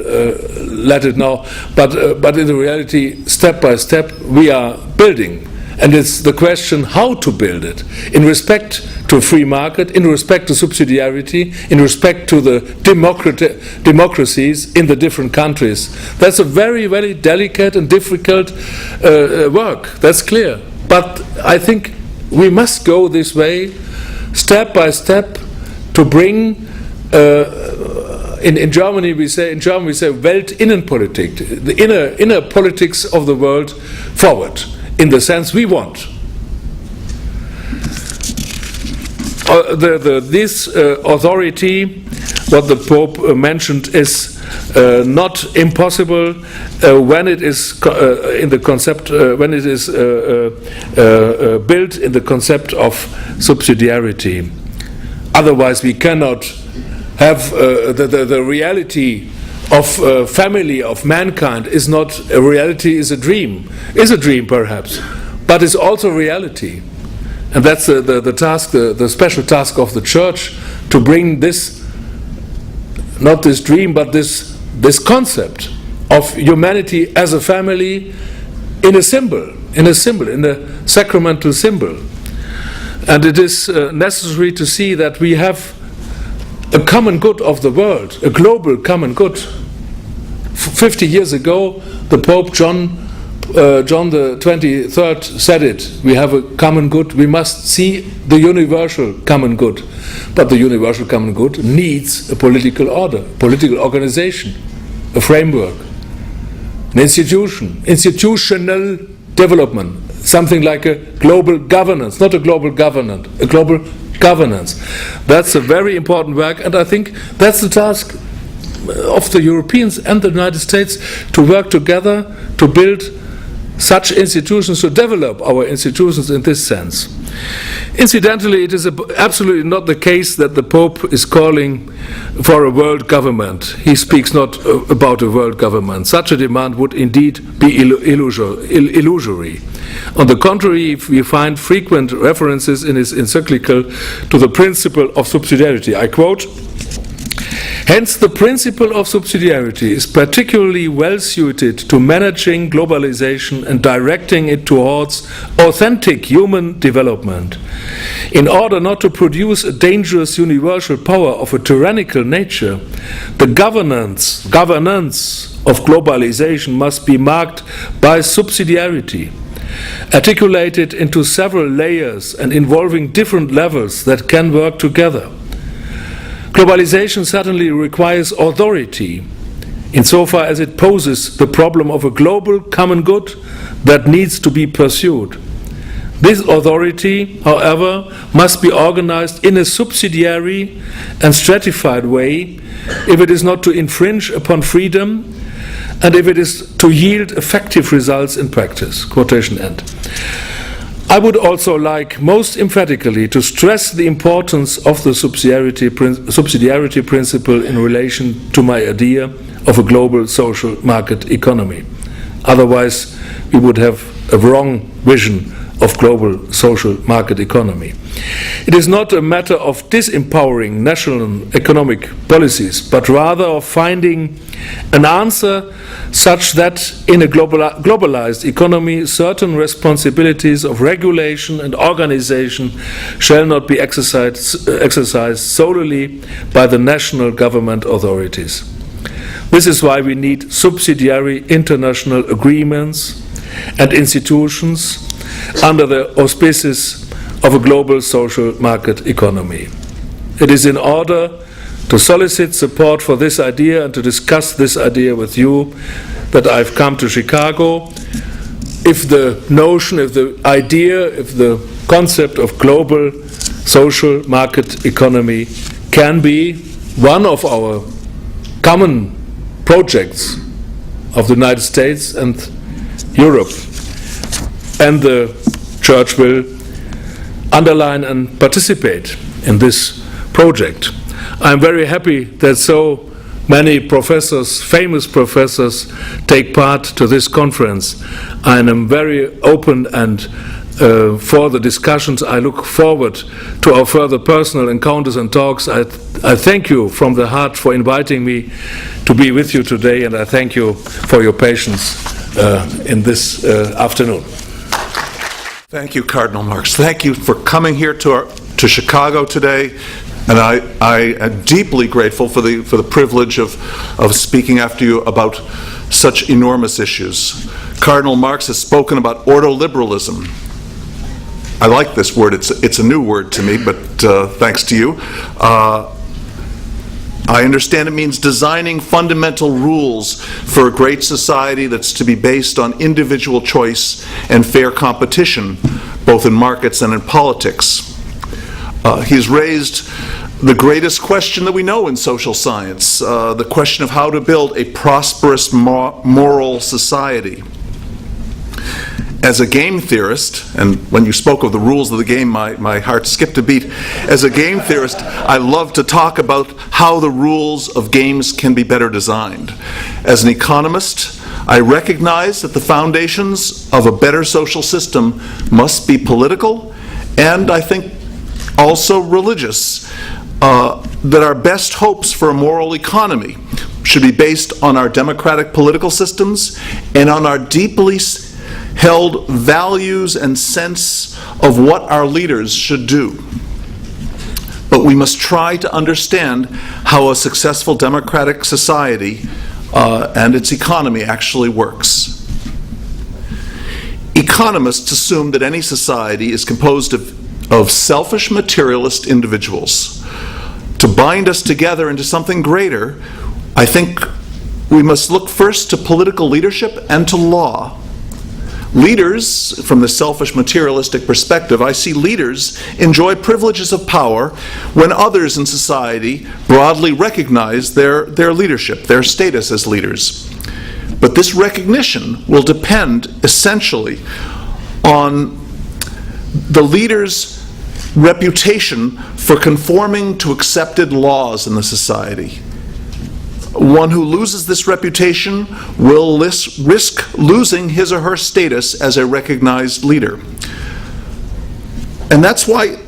let it now. But in the reality, step by step, we are building. And it's the question how to build it in respect to a free market, in respect to subsidiarity, in respect to the democracies in the different countries. That's a very, very delicate and difficult work, that's clear. But I think we must go this way, step by step, to bring, in Germany we say Weltinnenpolitik, the inner politics of the world forward, in the sense we want. This authority, what the Pope mentioned, is not impossible when it is in the concept when it is built in the concept of subsidiarity. Otherwise, we cannot have the reality of family, of mankind is not a reality, is a dream perhaps, but is also reality. And that's the task, the special task of the Church, to bring this, not this dream, but this concept of humanity as a family in a symbol, in a sacramental symbol. And it is necessary to see that we have a common good of the world, a global common good. 50 years ago, the Pope John the 23rd said it. We have a common good. We must see the universal common good. But the universal common good needs a political order, political organization, a framework, an institution, institutional development, something like a global governance, not a global government, a global governance. That's a very important work, and I think that's the task of the Europeans and the United States, to work together to build such institutions, to develop our institutions in this sense. Incidentally, it is absolutely not the case that the Pope is calling for a world government. He speaks not about a world government. Such a demand would indeed be illusory. On the contrary, we find frequent references in his encyclical to the principle of subsidiarity. I quote, "Hence the principle of subsidiarity is particularly well suited to managing globalization and directing it towards authentic human development. In order not to produce a dangerous universal power of a tyrannical nature, the governance of globalization must be marked by subsidiarity, articulated into several layers and involving different levels that can work together. Globalization certainly requires authority, insofar as it poses the problem of a global common good that needs to be pursued. This authority, however, must be organized in a subsidiary and stratified way if it is not to infringe upon freedom and if it is to yield effective results in practice. Quotation end. I would also like most emphatically to stress the importance of the subsidiarity principle in relation to my idea of a global social market economy. Otherwise, we would have a wrong vision of global social market economy. It is not a matter of disempowering national economic policies, but rather of finding an answer such that in a globalized economy certain responsibilities of regulation and organization shall not be exercised solely by the national government authorities. This is why we need subsidiary international agreements and institutions under the auspices of a global social market economy. It is in order to solicit support for this idea and to discuss this idea with you that I've come to Chicago. If the notion, if the idea, if the concept of global social market economy can be one of our common projects of the United States and Europe, and the Church will underline and participate in this project. I'm very happy that so many professors, famous professors, take part to this conference. I am very open and for the discussions. I look forward to our further personal encounters and talks. I thank you from the heart for inviting me to be with you today, and I thank you for your patience in this afternoon. Thank you, Cardinal Marx. Thank you for coming here to Chicago today, and I am deeply grateful for the privilege of speaking after you about such enormous issues. Cardinal Marx has spoken about ordoliberalism. I like this word. It's a new word to me, but thanks to you. I understand it means designing fundamental rules for a great society that's to be based on individual choice and fair competition, both in markets and in politics. He's raised the greatest question that we know in social science, the question of how to build a prosperous moral society. As a game theorist, and when you spoke of the rules of the game, my heart skipped a beat. As a game theorist, I love to talk about how the rules of games can be better designed. As an economist, I recognize that the foundations of a better social system must be political, and I think also religious. That our best hopes for a moral economy should be based on our democratic political systems and on our deeply held values and sense of what our leaders should do. But we must try to understand how a successful democratic society and its economy actually works. Economists assume that any society is composed of selfish materialist individuals. To bind us together into something greater, I think we must look first to political leadership and to law. Leaders, from the selfish materialistic perspective, I see leaders enjoy privileges of power when others in society broadly recognize their leadership, their status as leaders. But this recognition will depend essentially on the leader's reputation for conforming to accepted laws in the society. One who loses this reputation will risk losing his or her status as a recognized leader. And that's why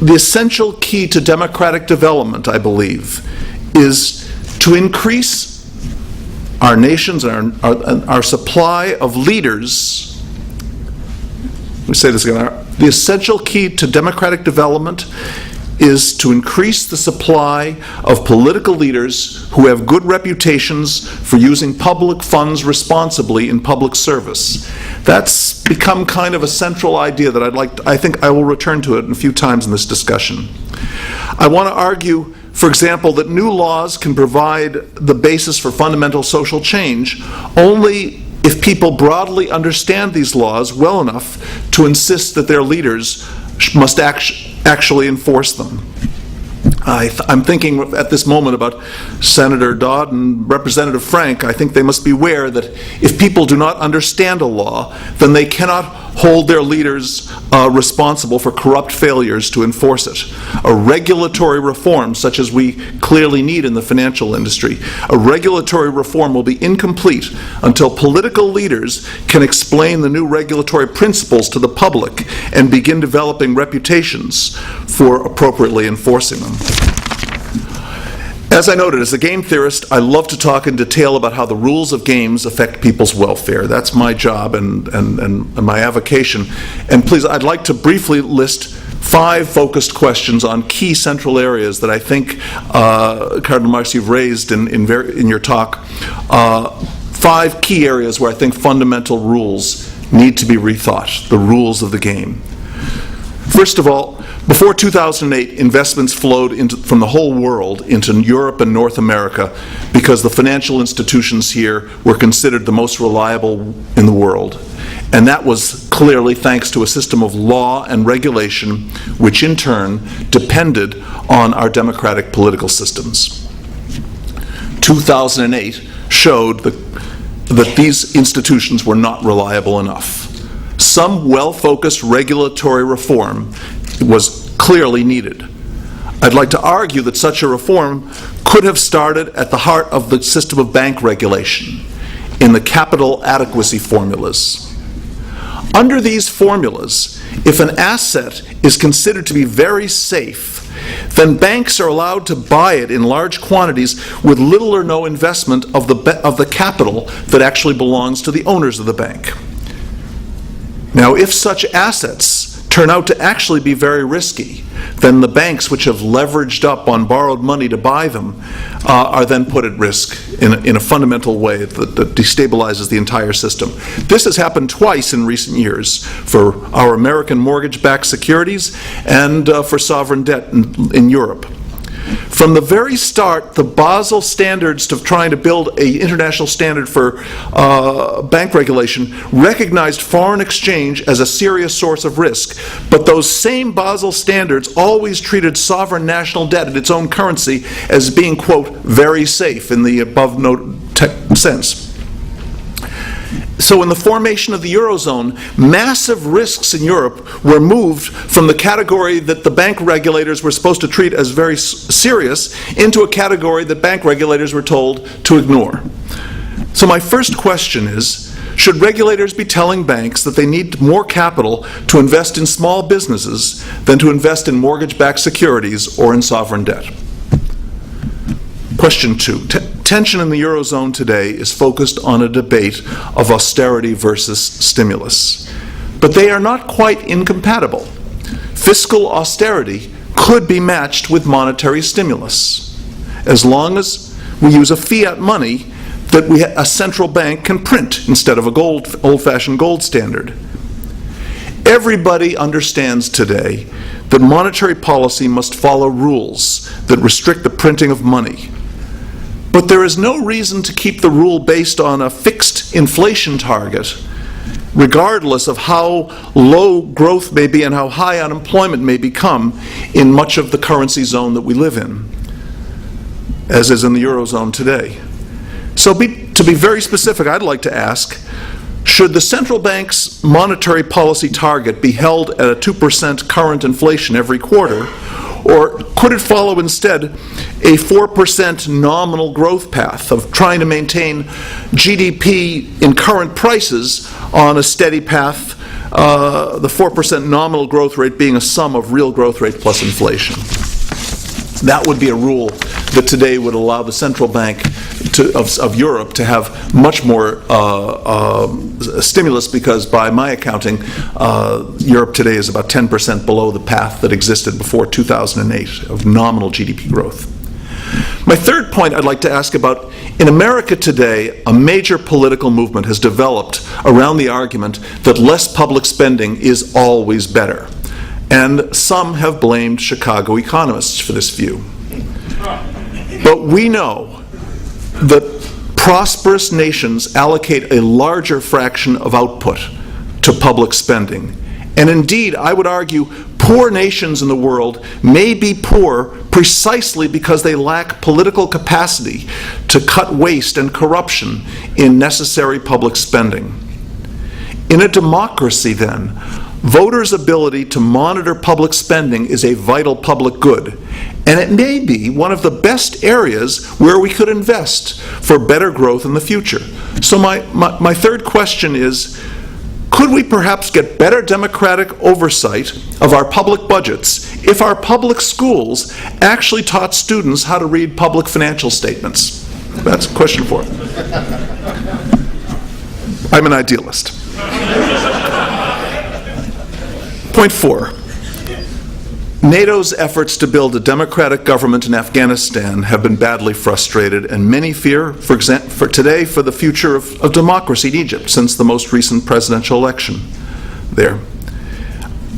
the essential key to democratic development, I believe, is to increase our nations and our supply of leaders. Let me say this again. The essential key to democratic development is to increase the supply of political leaders who have good reputations for using public funds responsibly in public service. That's become kind of a central idea that I think I will return to it a few times in this discussion. I want to argue, for example, that new laws can provide the basis for fundamental social change only if people broadly understand these laws well enough to insist that their leaders must actually enforce them. I'm thinking at this moment about Senator Dodd and Representative Frank. I think they must be aware that if people do not understand a law, then they cannot hold their leaders responsible for corrupt failures to enforce it. A regulatory reform, such as we clearly need in the financial industry, a regulatory reform will be incomplete until political leaders can explain the new regulatory principles to the public and begin developing reputations for appropriately enforcing them. As I noted, as a game theorist, I love to talk in detail about how the rules of games affect people's welfare. That's my job and my avocation. And please, I'd like to briefly list 5 focused questions on key central areas that I think, Cardinal Marx, you've raised in your talk. 5 key areas where I think fundamental rules need to be rethought, the rules of the game. First of all, before 2008, investments flowed from the whole world into Europe and North America because the financial institutions here were considered the most reliable in the world. And that was clearly thanks to a system of law and regulation, which in turn depended on our democratic political systems. 2008 showed that these institutions were not reliable enough. Some well-focused regulatory reform was clearly needed. I'd like to argue that such a reform could have started at the heart of the system of bank regulation, in the capital adequacy formulas. Under these formulas, if an asset is considered to be very safe, then banks are allowed to buy it in large quantities with little or no investment of the capital that actually belongs to the owners of the bank. Now, if such assets turn out to actually be very risky, then the banks which have leveraged up on borrowed money to buy them are then put at risk in a fundamental way that destabilizes the entire system. This has happened twice in recent years for our American mortgage-backed securities and for sovereign debt in Europe. From the very start, the Basel standards of trying to build an international standard for bank regulation recognized foreign exchange as a serious source of risk. But those same Basel standards always treated sovereign national debt in its own currency as being, quote, very safe in the above-noted sense. So in the formation of the Eurozone, massive risks in Europe were moved from the category that the bank regulators were supposed to treat as very serious into a category that bank regulators were told to ignore. So my first question is, should regulators be telling banks that they need more capital to invest in small businesses than to invest in mortgage-backed securities or in sovereign debt? Question 2. Tension in the Eurozone today is focused on a debate of austerity versus stimulus. But they are not quite incompatible. Fiscal austerity could be matched with monetary stimulus, as long as we use a fiat money that a central bank can print instead of a old-fashioned gold standard. Everybody understands today that monetary policy must follow rules that restrict the printing of money. But there is no reason to keep the rule based on a fixed inflation target, regardless of how low growth may be and how high unemployment may become in much of the currency zone that we live in, as is in the Eurozone today. So to be very specific, I'd like to ask, should the central bank's monetary policy target be held at a 2% current inflation every quarter, or could it follow instead a 4% nominal growth path of trying to maintain GDP in current prices on a steady path, the 4% nominal growth rate being a sum of real growth rate plus inflation? That would be a rule that today would allow the central bank of Europe to have much more stimulus, because by my accounting, Europe today is about 10% below the path that existed before 2008 of nominal GDP growth. My third point I'd like to ask about, in America today, a major political movement has developed around the argument that less public spending is always better. And some have blamed Chicago economists for this view. But we know that prosperous nations allocate a larger fraction of output to public spending. And indeed, I would argue, poor nations in the world may be poor precisely because they lack political capacity to cut waste and corruption in necessary public spending. In a democracy, then, voters' ability to monitor public spending is a vital public good, and it may be one of the best areas where we could invest for better growth in the future. So my third question is, could we perhaps get better democratic oversight of our public budgets if our public schools actually taught students how to read public financial statements? That's question 4. I'm an idealist. Point 4. NATO's efforts to build a democratic government in Afghanistan have been badly frustrated, and many fear, for today, for the future of democracy in Egypt since the most recent presidential election there.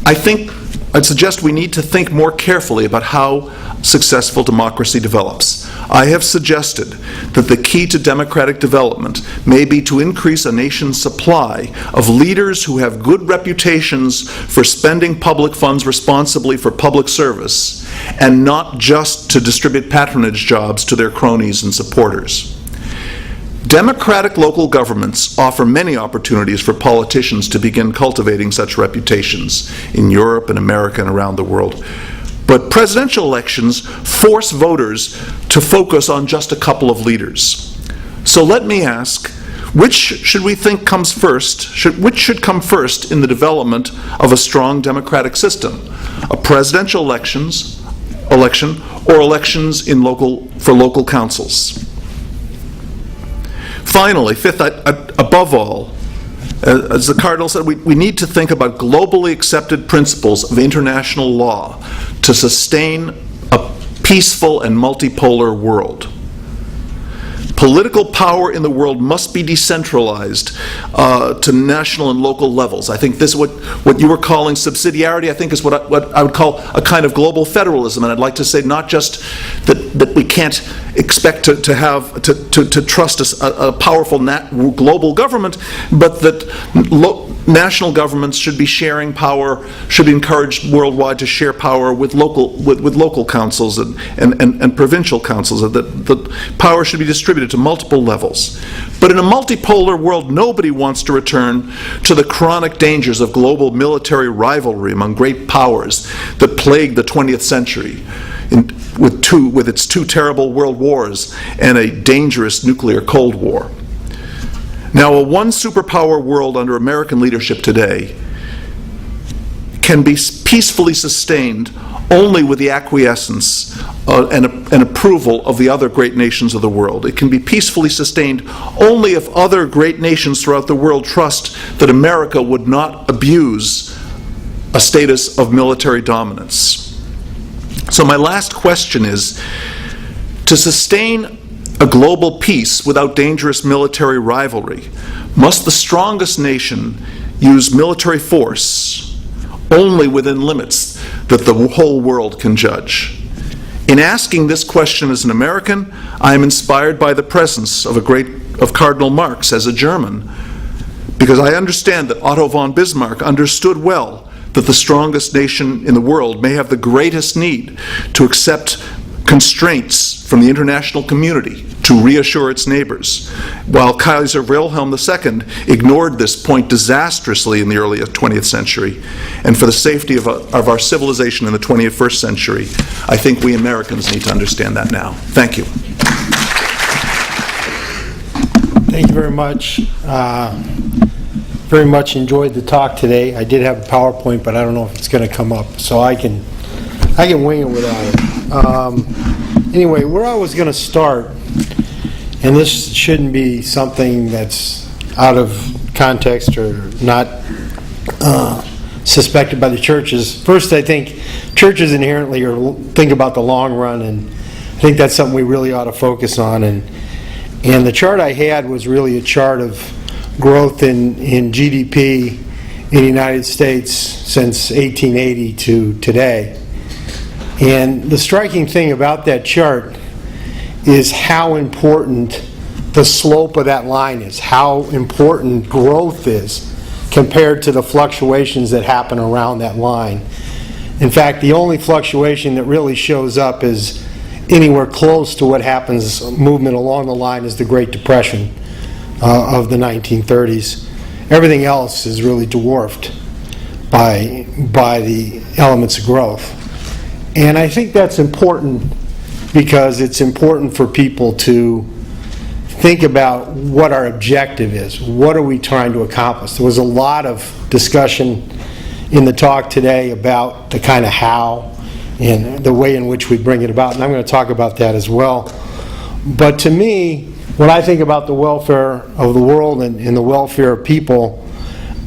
I'd suggest we need to think more carefully about how successful democracy develops. I have suggested that the key to democratic development may be to increase a nation's supply of leaders who have good reputations for spending public funds responsibly for public service, and not just to distribute patronage jobs to their cronies and supporters. Democratic local governments offer many opportunities for politicians to begin cultivating such reputations in Europe and America and around the world. But presidential elections force voters to focus on just a couple of leaders. So let me ask, which should we think comes first? Which should come first in the development of a strong democratic system? A presidential election or elections for local councils? Finally, fifth, above all, as the Cardinal said, we need to think about globally accepted principles of international law to sustain a peaceful and multipolar world. Political power in the world must be decentralized to national and local levels. I think this is what you were calling subsidiarity, I think is what I would call a kind of global federalism. And I'd like to say not just that we can't expect to trust a powerful global government, but that national governments should be sharing power, should be encouraged worldwide to share power with local councils and provincial councils. That power should be distributed to multiple levels. But in a multipolar world, nobody wants to return to the chronic dangers of global military rivalry among great powers that plagued the 20th century with its 2 terrible world wars and a dangerous nuclear Cold War. Now, a one superpower world under American leadership today can be peacefully sustained only with the acquiescence and approval of the other great nations of the world. It can be peacefully sustained only if other great nations throughout the world trust that America would not abuse a status of military dominance. So my last question is, to sustain a global peace without dangerous military rivalry, must the strongest nation use military force only within limits that the whole world can judge? In asking this question as an American, I am inspired by the presence of Cardinal Marx as a German, because I understand that Otto von Bismarck understood well that the strongest nation in the world may have the greatest need to accept constraints from the international community to reassure its neighbors, while Kaiser Wilhelm II ignored this point disastrously in the early 20th century. And for the safety of our civilization in the 21st century, I think we Americans need to understand that now. Thank you. Thank you very much. Very much enjoyed the talk today. I did have a PowerPoint, but I don't know if it's going to come up, so I can wing it without it. Anyway, where I was going to start, and this shouldn't be something that's out of context or not suspected by the churches. First, I think churches inherently think about the long run, and I think that's something we really ought to focus on. And the chart I had was really a chart of growth in GDP in the United States since 1880 to today. And the striking thing about that chart is how important the slope of that line is, how important growth is compared to the fluctuations that happen around that line. In fact, the only fluctuation that really shows up is anywhere close to what happens, movement along the line, is the Great Depression of the 1930s. Everything else is really dwarfed by the elements of growth. And I think that's important because it's important for people to think about what our objective is. What are we trying to accomplish? There was a lot of discussion in the talk today about the kind of how and the way in which we bring it about, and I'm going to talk about that as well. But to me, when I think about the welfare of the world and the welfare of people,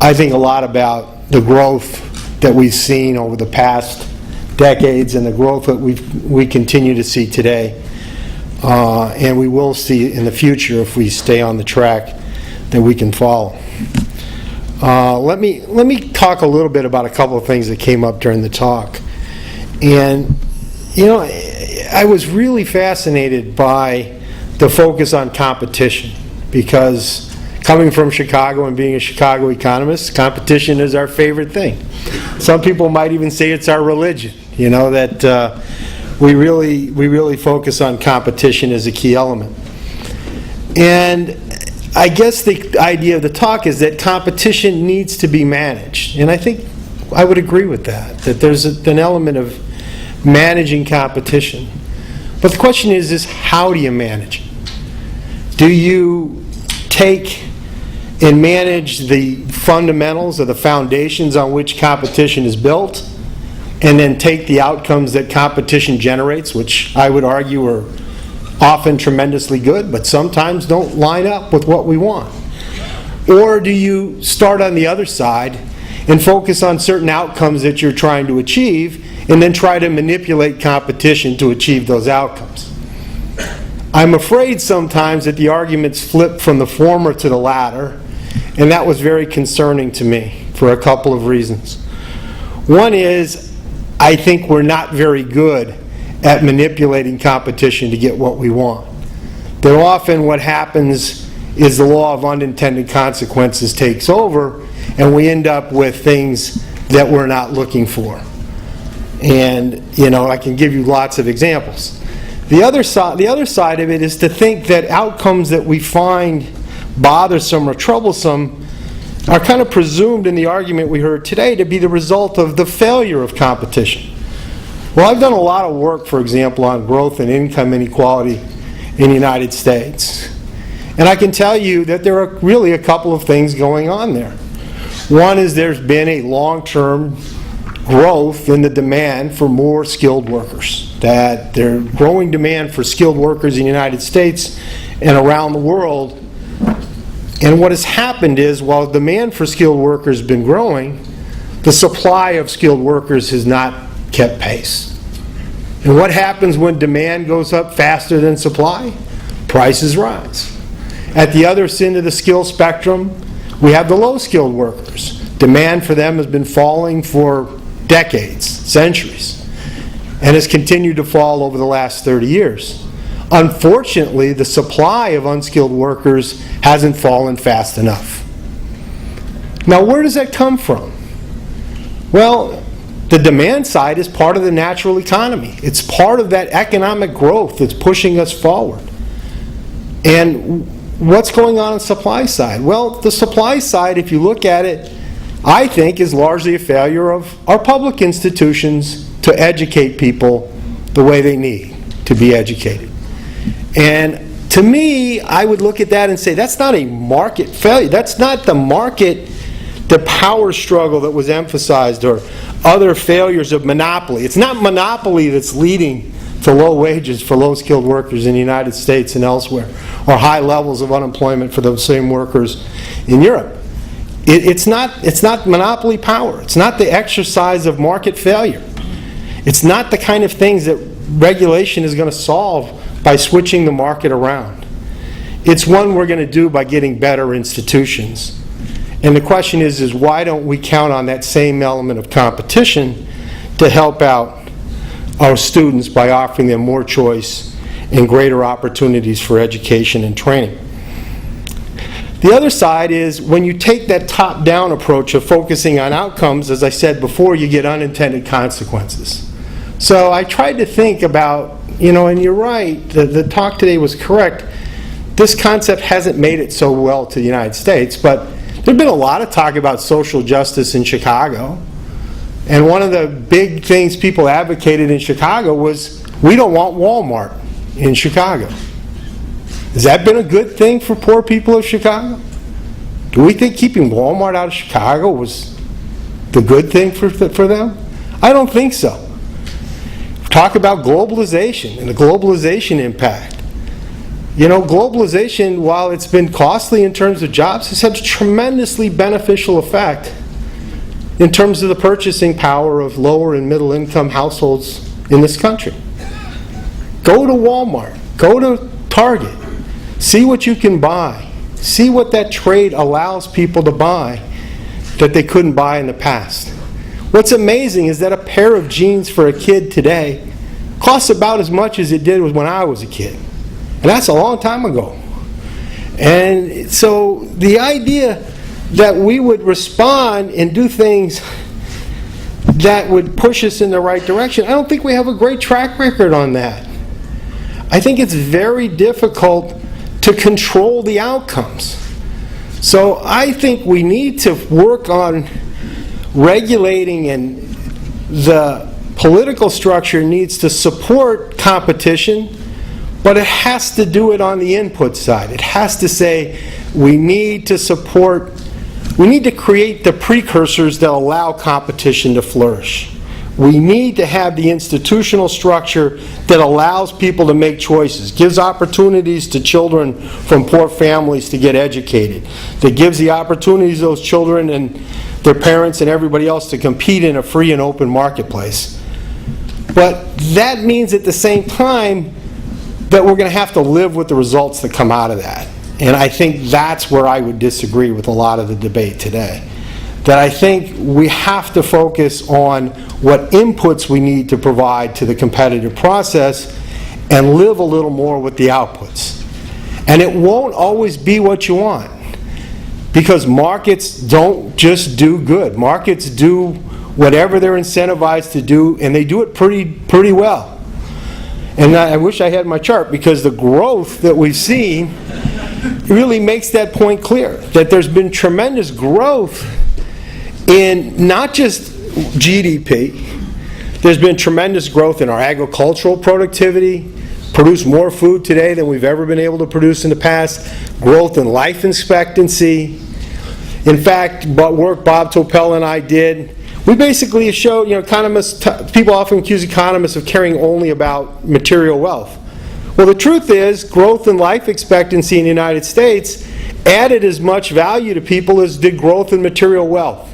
I think a lot about the growth that we've seen over the past decades and the growth that we continue to see today. And we will see in the future if we stay on the track that we can follow. Let me talk a little bit about a couple of things that came up during the talk. And, you know, I was really fascinated by the focus on competition, because coming from Chicago and being a Chicago economist, competition is our favorite thing. Some people might even say it's our religion, you know, that we really focus on competition as a key element. And I guess the idea of the talk is that competition needs to be managed. And I think I would agree with that there's an element of managing competition. But the question is how do you manage it? Do you take and manage the fundamentals or the foundations on which competition is built, and then take the outcomes that competition generates, which I would argue are often tremendously good, but sometimes don't line up with what we want? Or do you start on the other side and focus on certain outcomes that you're trying to achieve, and then try to manipulate competition to achieve those outcomes? I'm afraid sometimes that the arguments flip from the former to the latter, and that was very concerning to me for a couple of reasons. One is, I think we're not very good at manipulating competition to get what we want. That often what happens is the law of unintended consequences takes over, and we end up with things that we're not looking for. And, you know, I can give you lots of examples. The other side of it is to think that outcomes that we find bothersome or troublesome are kind of presumed in the argument we heard today to be the result of the failure of competition. Well, I've done a lot of work, for example, on growth and income inequality in the United States. And I can tell you that there are really a couple of things going on there. One is there's been a long-term growth in the demand for more skilled workers. That there's growing demand for skilled workers in the United States and around the world. And what has happened is, while demand for skilled workers has been growing, the supply of skilled workers has not kept pace. And what happens when demand goes up faster than supply? Prices rise. At the other end of the skill spectrum, we have the low-skilled workers. Demand for them has been falling for decades, centuries, and has continued to fall over the last 30 years. Unfortunately, the supply of unskilled workers hasn't fallen fast enough. Now, where does that come from? Well, the demand side is part of the natural economy. It's part of that economic growth that's pushing us forward. And what's going on the supply side? Well, the supply side, if you look at it, I think is largely a failure of our public institutions to educate people the way they need to be educated. And to me, I would look at that and say, that's not a market failure. That's not the market, the power struggle that was emphasized, or other failures of monopoly. It's not monopoly that's leading to low wages for low-skilled workers in the United States and elsewhere, or high levels of unemployment for those same workers in Europe. It's not monopoly power. It's not the exercise of market failure. It's not the kind of things that regulation is going to solve by switching the market around. It's one we're going to do by getting better institutions. And the question is why don't we count on that same element of competition to help out our students by offering them more choice and greater opportunities for education and training? The other side is when you take that top-down approach of focusing on outcomes, as I said before, you get unintended consequences. So I tried to think about, and you're right, the talk today was correct. This concept hasn't made it so well to the United States, but there's been a lot of talk about social justice in Chicago. And one of the big things people advocated in Chicago was, we don't want Walmart in Chicago. Has that been a good thing for poor people of Chicago? Do we think keeping Walmart out of Chicago was the good thing for them? I don't think so. Talk about globalization and the globalization impact. Globalization, while it's been costly in terms of jobs, has had a tremendously beneficial effect in terms of the purchasing power of lower and middle income households in this country. Go to Walmart, go to Target, see what you can buy, see what that trade allows people to buy that they couldn't buy in the past. What's amazing is that a pair of jeans for a kid today costs about as much as it did when I was a kid. And that's a long time ago. And so the idea that we would respond and do things that would push us in the right direction, I don't think we have a great track record on that. I think it's very difficult to control the outcomes. So I think we need to work on regulating, and the political structure needs to support competition, but it has to do it on the input side. It has to say we need to create the precursors that allow competition to flourish. We need to have the institutional structure that allows people to make choices, gives opportunities to children from poor families to get educated, that gives the opportunities to those children and their parents and everybody else to compete in a free and open marketplace. But that means at the same time that we're going to have to live with the results that come out of that. And I think that's where I would disagree with a lot of the debate today. That I think we have to focus on what inputs we need to provide to the competitive process and live a little more with the outputs. And it won't always be what you want, because markets don't just do good. Markets do whatever they're incentivized to do, and they do it pretty well. And I wish I had my chart, because the growth that we've seen really makes that point clear, that there's been tremendous growth in not just GDP. There's been tremendous growth in our agricultural productivity, produce more food today than we've ever been able to produce in the past, growth in life expectancy. In fact, work Bob Topel and I did, we basically showed, economists, people often accuse economists of caring only about material wealth. Well, the truth is, growth in life expectancy in the United States added as much value to people as did growth in material wealth.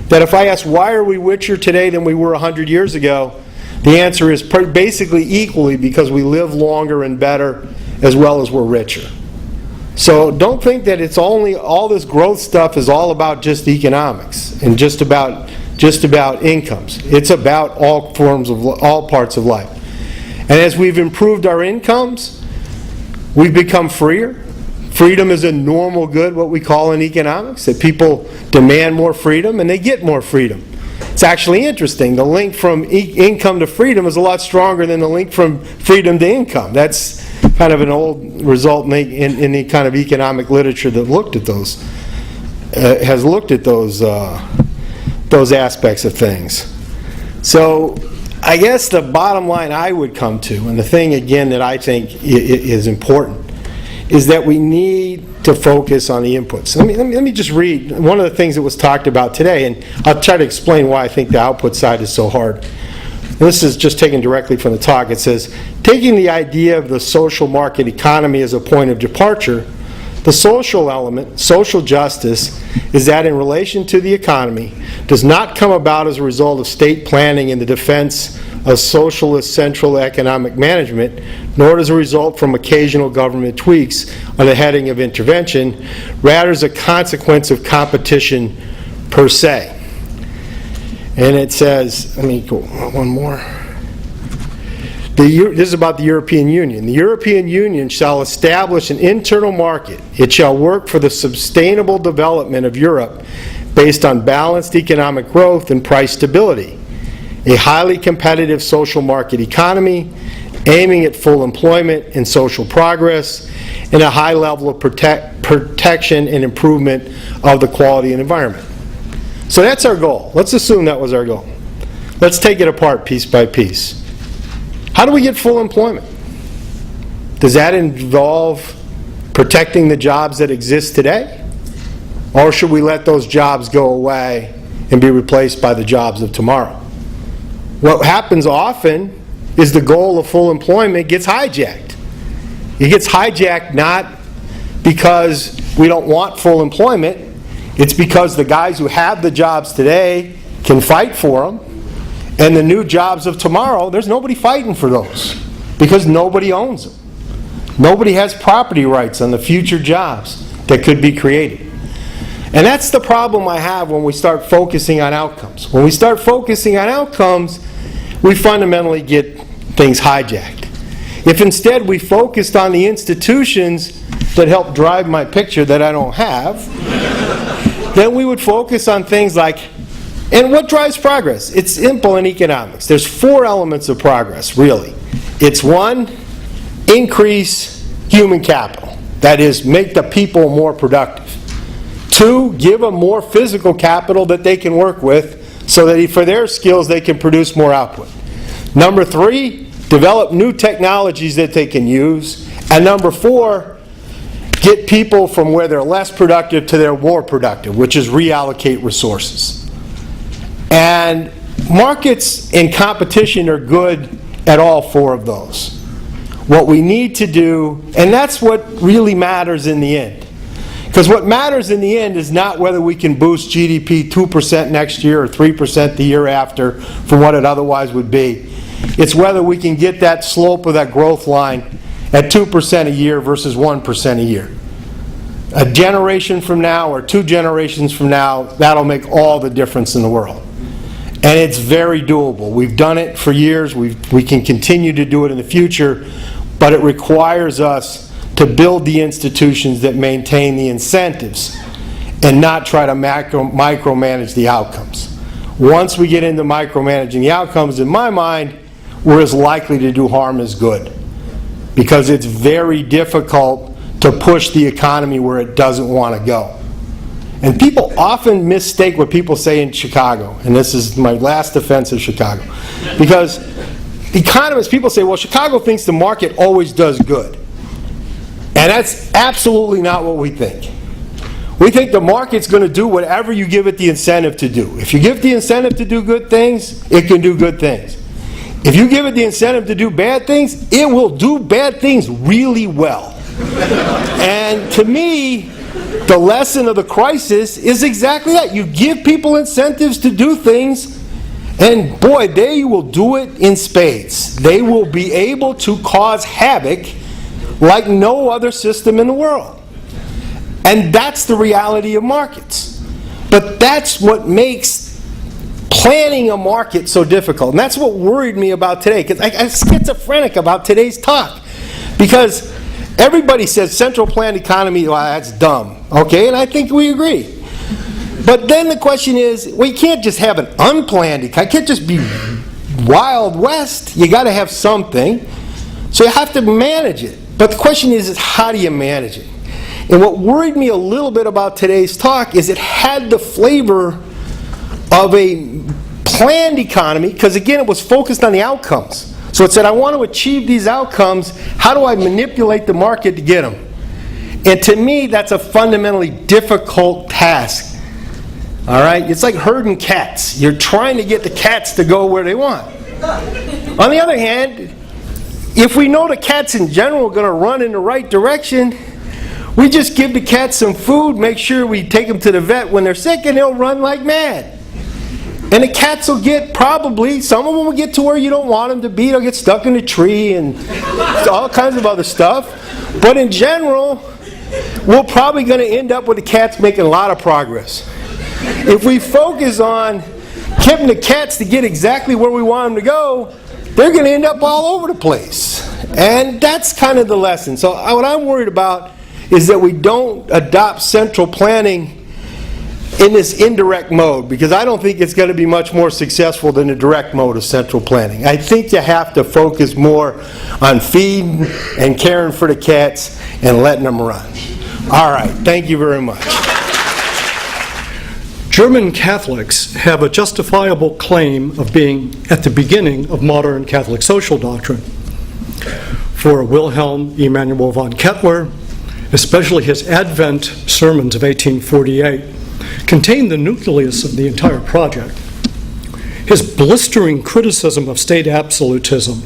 That if I ask, why are we richer today than we were 100 years ago, the answer is basically equally because we live longer and better, as well as we're richer. So don't think that it's only, all this growth stuff is all about just economics and just about incomes. It's about all parts of life. And as we've improved our incomes, we've become freer. Freedom is a normal good, what we call in economics, that people demand more freedom and they get more freedom. It's actually interesting. The link from income to freedom is a lot stronger than the link from freedom to income. That's kind of an old result in the kind of economic literature that looked at those, has looked at those aspects of things. So I guess the bottom line I would come to, and the thing again that I think is important, is that we need to focus on the inputs. Let me just read one of the things that was talked about today, and I'll try to explain why I think the output side is so hard. And this is just taken directly from the talk. It says, taking the idea of the social market economy as a point of departure, the social element, social justice, is that in relation to the economy, does not come about as a result of state planning in the defense of socialist central economic management, nor does it result from occasional government tweaks on the heading of intervention, rather as a consequence of competition per se. And it says, let me go one more. This is about the European Union. The European Union shall establish an internal market. It shall work for the sustainable development of Europe based on balanced economic growth and price stability, a highly competitive social market economy aiming at full employment and social progress, and a high level of protection and improvement of the quality and environment. So that's our goal. Let's assume that was our goal. Let's take it apart piece by piece. How do we get full employment? Does that involve protecting the jobs that exist today? Or should we let those jobs go away and be replaced by the jobs of tomorrow? What happens often is the goal of full employment gets hijacked. It gets hijacked not because we don't want full employment, it's because the guys who have the jobs today can fight for them, and the new jobs of tomorrow, there's nobody fighting for those because nobody owns them. Nobody has property rights on the future jobs that could be created. And that's the problem I have when we start focusing on outcomes. When we start focusing on outcomes, we fundamentally get things hijacked. If instead we focused on the institutions that help drive my picture that I don't have, then we would focus on things like, and what drives progress? It's simple in economics. There's 4 elements of progress, really. It's 1, increase human capital. That is, make the people more productive. 2, give them more physical capital that they can work with so that for their skills they can produce more output. Number 3, develop new technologies that they can use. And number 4, get people from where they're less productive to they're more productive, which is reallocate resources. And markets in competition are good at all 4 of those. What we need to do, and that's what really matters in the end. Because what matters in the end is not whether we can boost GDP 2% next year or 3% the year after from what it otherwise would be. It's whether we can get that slope of that growth line at 2% a year versus 1% a year. A generation from now or 2 generations from now, that'll make all the difference in the world. And it's very doable. We've done it for years. We can continue to do it in the future, but it requires us to build the institutions that maintain the incentives and not try to micromanage the outcomes. Once we get into micromanaging the outcomes, in my mind, we're as likely to do harm as good, because it's very difficult to push the economy where it doesn't want to go. And people often mistake what people say in Chicago, and this is my last defense of Chicago, because economists, people say, well, Chicago thinks the market always does good. And that's absolutely not what we think. We think the market's going to do whatever you give it the incentive to do. If you give it the incentive to do good things, it can do good things. If you give it the incentive to do bad things, it will do bad things really well. And to me, the lesson of the crisis is exactly that. You give people incentives to do things, and boy, they will do it in spades. They will be able to cause havoc like no other system in the world. And that's the reality of markets. But that's what makes planning a market so difficult. And that's what worried me about today, because I'm schizophrenic about today's talk. Because everybody says central planned economy, well, that's dumb. Okay, and I think we agree. But then the question is, well, you can't just have an unplanned economy. It can't just be Wild West. You got to have something. So you have to manage it. But the question is how do you manage it? And what worried me a little bit about today's talk is it had the flavor of a planned economy, because again, it was focused on the outcomes. So it said, I want to achieve these outcomes. How do I manipulate the market to get them? And to me, that's a fundamentally difficult task. All right? It's like herding cats. You're trying to get the cats to go where they want. On the other hand, if we know the cats in general are going to run in the right direction, we just give the cats some food, make sure we take them to the vet when they're sick, and they'll run like mad. And the cats will get probably, some of them will get to where you don't want them to be. They'll get stuck in a tree and all kinds of other stuff. But in general, we're probably going to end up with the cats making a lot of progress. If we focus on getting the cats to get exactly where we want them to go, they're going to end up all over the place. And that's kind of the lesson. So what I'm worried about is that we don't adopt central planning in this indirect mode, because I don't think it's going to be much more successful than the direct mode of central planning. I think you have to focus more on feeding and caring for the cats and letting them run. All right, thank you very much. German Catholics have a justifiable claim of being at the beginning of modern Catholic social doctrine. For Wilhelm Emanuel von Kettler, especially his Advent sermons of 1848, contained the nucleus of the entire project. His blistering criticism of state absolutism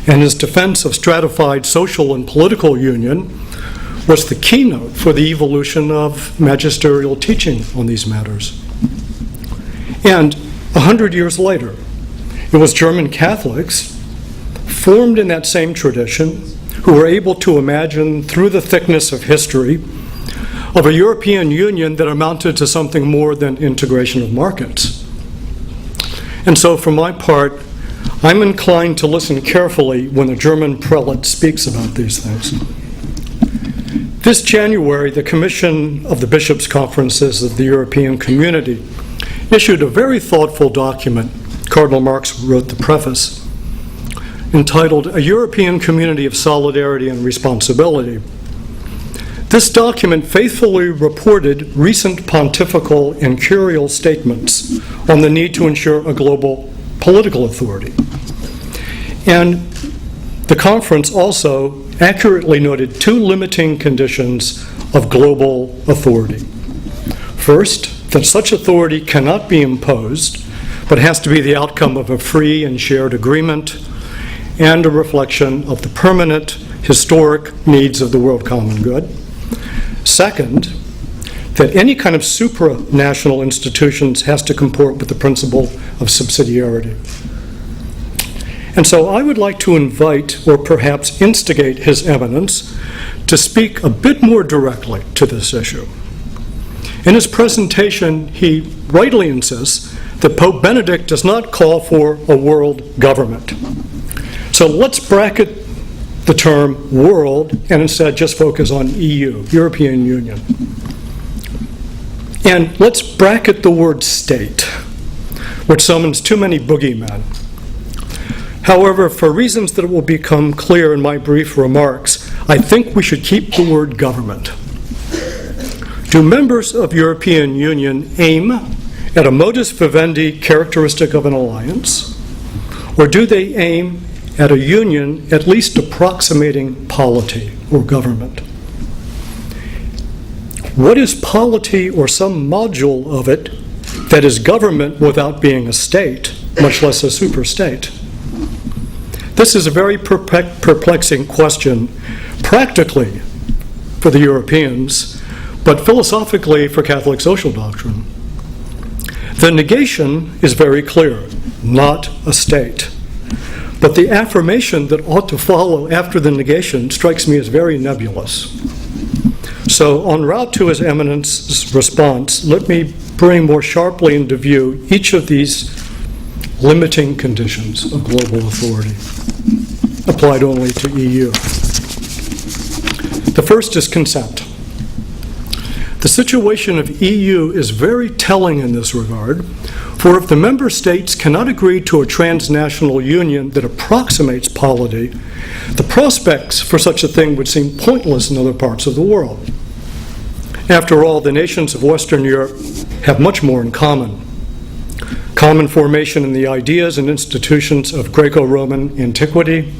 and his defense of stratified social and political union was the keynote for the evolution of magisterial teaching on these matters. And 100 years later, it was German Catholics, formed in that same tradition, who were able to imagine through the thickness of history of a European Union that amounted to something more than integration of markets. And so for my part, I'm inclined to listen carefully when a German prelate speaks about these things. This January, the Commission of the Bishops' Conferences of the European Community issued a very thoughtful document. Cardinal Marx wrote the preface, entitled A European Community of Solidarity and Responsibility. This document faithfully reported recent pontifical and curial statements on the need to ensure a global political authority. And the conference also accurately noted two limiting conditions of global authority. First, that such authority cannot be imposed, but has to be the outcome of a free and shared agreement and a reflection of the permanent historic needs of the world common good. Second, that any kind of supranational institutions has to comport with the principle of subsidiarity. And so I would like to invite, or perhaps instigate, His Eminence to speak a bit more directly to this issue. In his presentation, he rightly insists that Pope Benedict does not call for a world government. So let's bracket the term world and instead just focus on EU, European Union. And let's bracket the word state, which summons too many boogeymen. However, for reasons that will become clear in my brief remarks, I think we should keep the word government. Do members of European Union aim at a modus vivendi characteristic of an alliance, or do they aim at a union at least approximating polity or government? What is polity or some module of it that is government without being a state, much less a superstate? This is a very perplexing question, practically for the Europeans, but philosophically for Catholic social doctrine. The negation is very clear, not a state. But the affirmation that ought to follow after the negation strikes me as very nebulous. So, en route to His Eminence's response, let me bring more sharply into view each of these limiting conditions of global authority, applied only to EU. The first is consent. The situation of EU is very telling in this regard, for if the member states cannot agree to a transnational union that approximates polity, the prospects for such a thing would seem pointless in other parts of the world. After all, the nations of Western Europe have much more in common. Common formation in the ideas and institutions of Greco-Roman antiquity,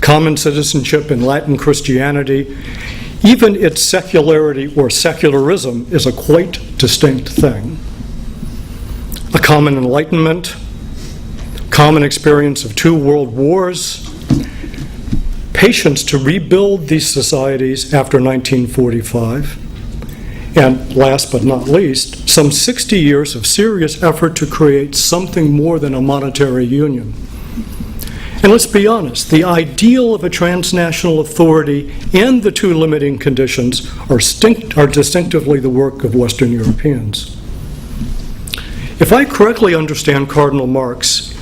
common citizenship in Latin Christianity. Even its secularity or secularism is a quite distinct thing. A common enlightenment, common experience of 2 world wars, patience to rebuild these societies after 1945, and last but not least, some 60 years of serious effort to create something more than a monetary union. And let's be honest, the ideal of a transnational authority and the 2 limiting conditions are distinctively the work of Western Europeans. If I correctly understand Cardinal Marx,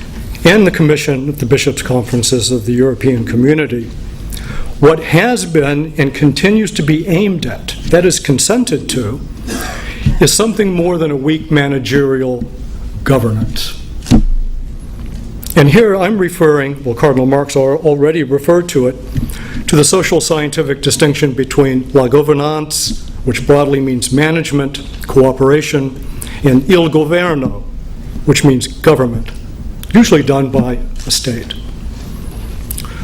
and the Commission of the Bishops' Conferences of the European Community. What has been and continues to be aimed at, that is consented to, is something more than a weak managerial governance. And here I'm referring, well, Cardinal Marx already referred to it, to the social scientific distinction between la gouvernance, which broadly means management, cooperation, and il governo, which means government, usually done by a state.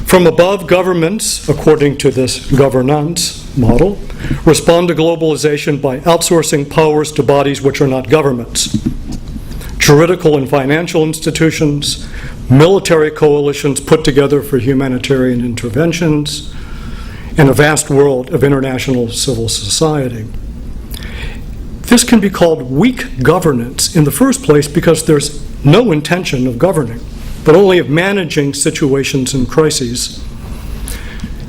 From above, governments, according to this governance model, respond to globalization by outsourcing powers to bodies which are not governments. Juridical and financial institutions, military coalitions put together for humanitarian interventions, and a vast world of international civil society. This can be called weak governance in the first place because there's no intention of governing, but only of managing situations and crises.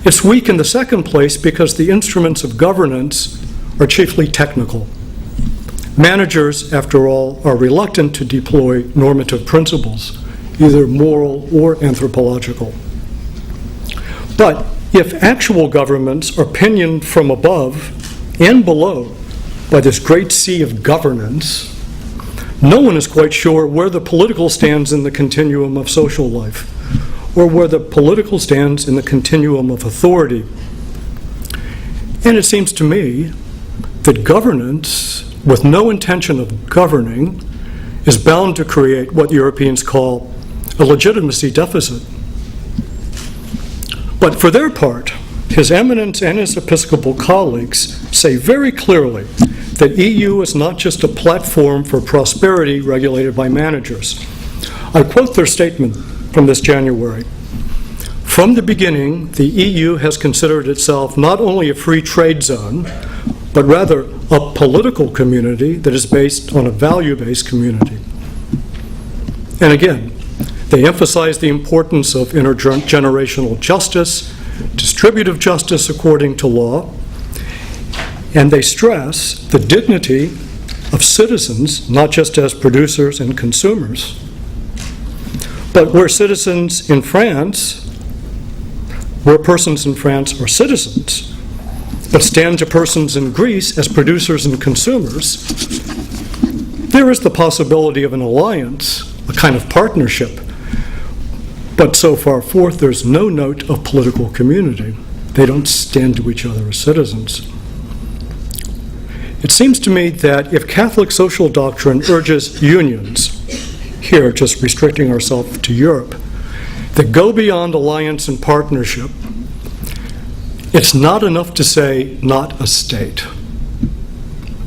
It's weak in the second place because the instruments of governance are chiefly technical. Managers, after all, are reluctant to deploy normative principles, either moral or anthropological. But if actual governments are pinioned from above and below by this great sea of governance, no one is quite sure where the political stands in the continuum of social life, or where the political stands in the continuum of authority. And it seems to me that governance, with no intention of governing, is bound to create what Europeans call a legitimacy deficit. But for their part, His Eminence and his Episcopal colleagues say very clearly that EU is not just a platform for prosperity regulated by managers. I quote their statement from this January. From the beginning, the EU has considered itself not only a free trade zone, but rather a political community that is based on a value-based community. And again, they emphasize the importance of intergenerational justice, distributive justice according to law, and they stress the dignity of citizens, not just as producers and consumers, but where persons in France are citizens, but stand to persons in Greece as producers and consumers, there is the possibility of an alliance, a kind of partnership. But so far forth, there's no note of political community. They don't stand to each other as citizens. It seems to me that if Catholic social doctrine urges unions, here just restricting ourselves to Europe, that go beyond alliance and partnership, it's not enough to say not a state.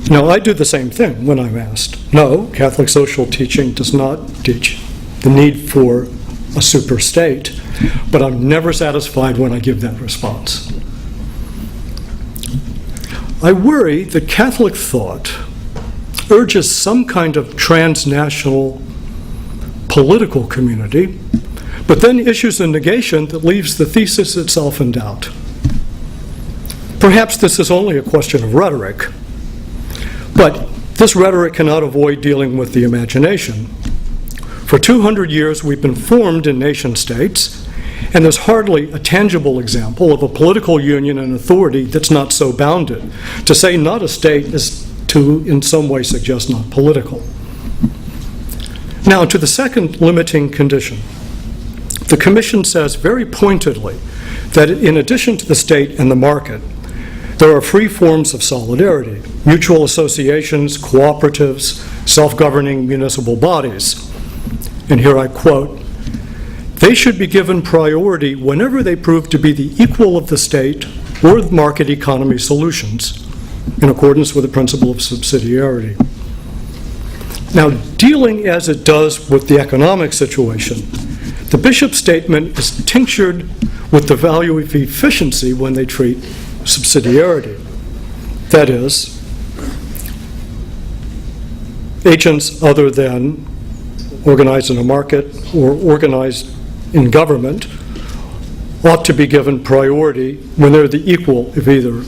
Now, I do the same thing when I'm asked. No, Catholic social teaching does not teach the need for a super state, but I'm never satisfied when I give that response. I worry that Catholic thought urges some kind of transnational political community, but then issues a negation that leaves the thesis itself in doubt. Perhaps this is only a question of rhetoric, but this rhetoric cannot avoid dealing with the imagination. For 200 years, we've been formed in nation-states, and there's hardly a tangible example of a political union and authority that's not so bounded. To say not a state is to, in some way, suggest not political. Now, to the second limiting condition. The Commission says very pointedly that in addition to the state and the market, there are free forms of solidarity, mutual associations, cooperatives, self-governing municipal bodies. And here I quote, "They should be given priority whenever they prove to be the equal of the state or the market economy solutions, in accordance with the principle of subsidiarity." Now, dealing as it does with the economic situation, the bishop's statement is tinctured with the value of efficiency when they treat subsidiarity. That is, agents other than organized in a market or organized in government ought to be given priority when they're the equal of either,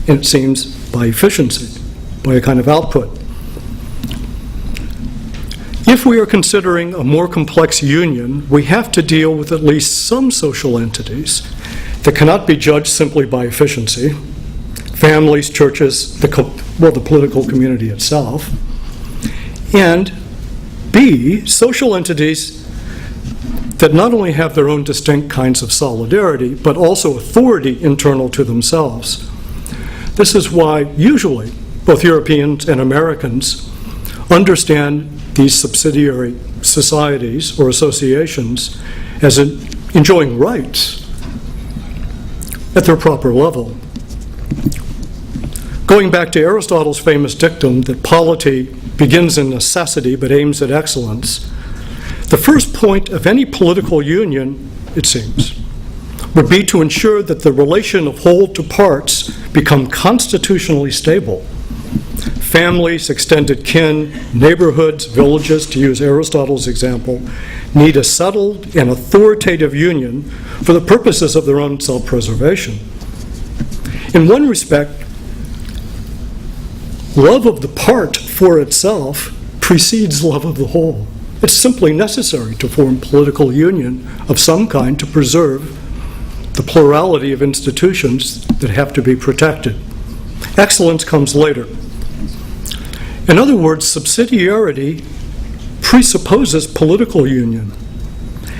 it seems, by efficiency, by a kind of output. If we are considering a more complex union, we have to deal with at least some social entities that cannot be judged simply by efficiency: families, churches, the political community itself, and B, social entities that not only have their own distinct kinds of solidarity, but also authority internal to themselves. This is why usually both Europeans and Americans understand these subsidiary societies or associations as enjoying rights at their proper level. Going back to Aristotle's famous dictum that polity begins in necessity but aims at excellence, the first point of any political union, it seems, would be to ensure that the relation of whole to parts become constitutionally stable. Families, extended kin, neighborhoods, villages, to use Aristotle's example, need a settled and authoritative union for the purposes of their own self-preservation. In one respect, love of the part for itself precedes love of the whole. It's simply necessary to form political union of some kind to preserve the plurality of institutions that have to be protected. Excellence comes later. In other words, subsidiarity presupposes political union,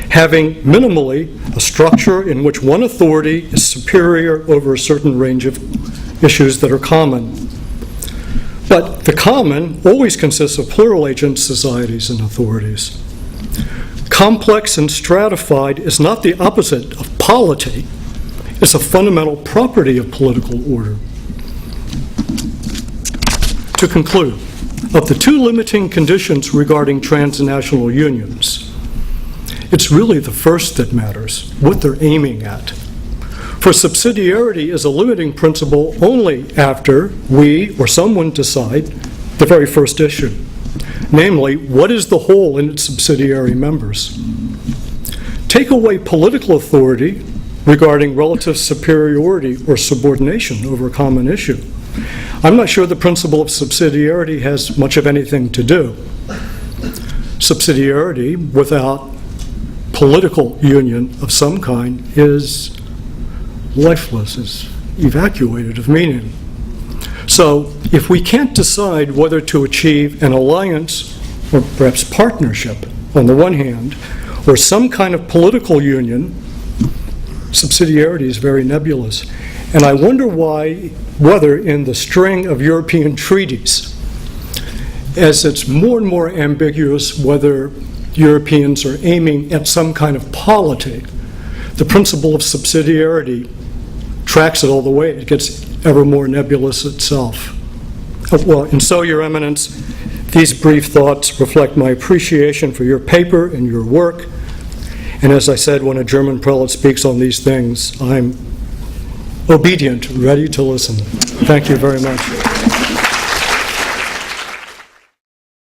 having minimally a structure in which one authority is superior over a certain range of issues that are common. But the common always consists of plural agent societies and authorities. Complex and stratified is not the opposite of polity. It's a fundamental property of political order. To conclude, of the two limiting conditions regarding transnational unions, it's really the first that matters, what they're aiming at. For subsidiarity is a limiting principle only after we or someone decide the very first issue, namely, what is the whole in its subsidiary members? Take away political authority regarding relative superiority or subordination over a common issue. I'm not sure the principle of subsidiarity has much of anything to do. Subsidiarity without political union of some kind is lifeless, is evacuated of meaning. So if we can't decide whether to achieve an alliance or perhaps partnership on the one hand, or some kind of political union, subsidiarity is very nebulous. And I wonder whether in the string of European treaties, as it's more and more ambiguous whether Europeans are aiming at some kind of polity, the principle of subsidiarity tracks it all the way. It gets ever more nebulous itself. Well, and so, Your Eminence, these brief thoughts reflect my appreciation for your paper and your work. And as I said, when a German prelate speaks on these things, I'm obedient, ready to listen. Thank you very much.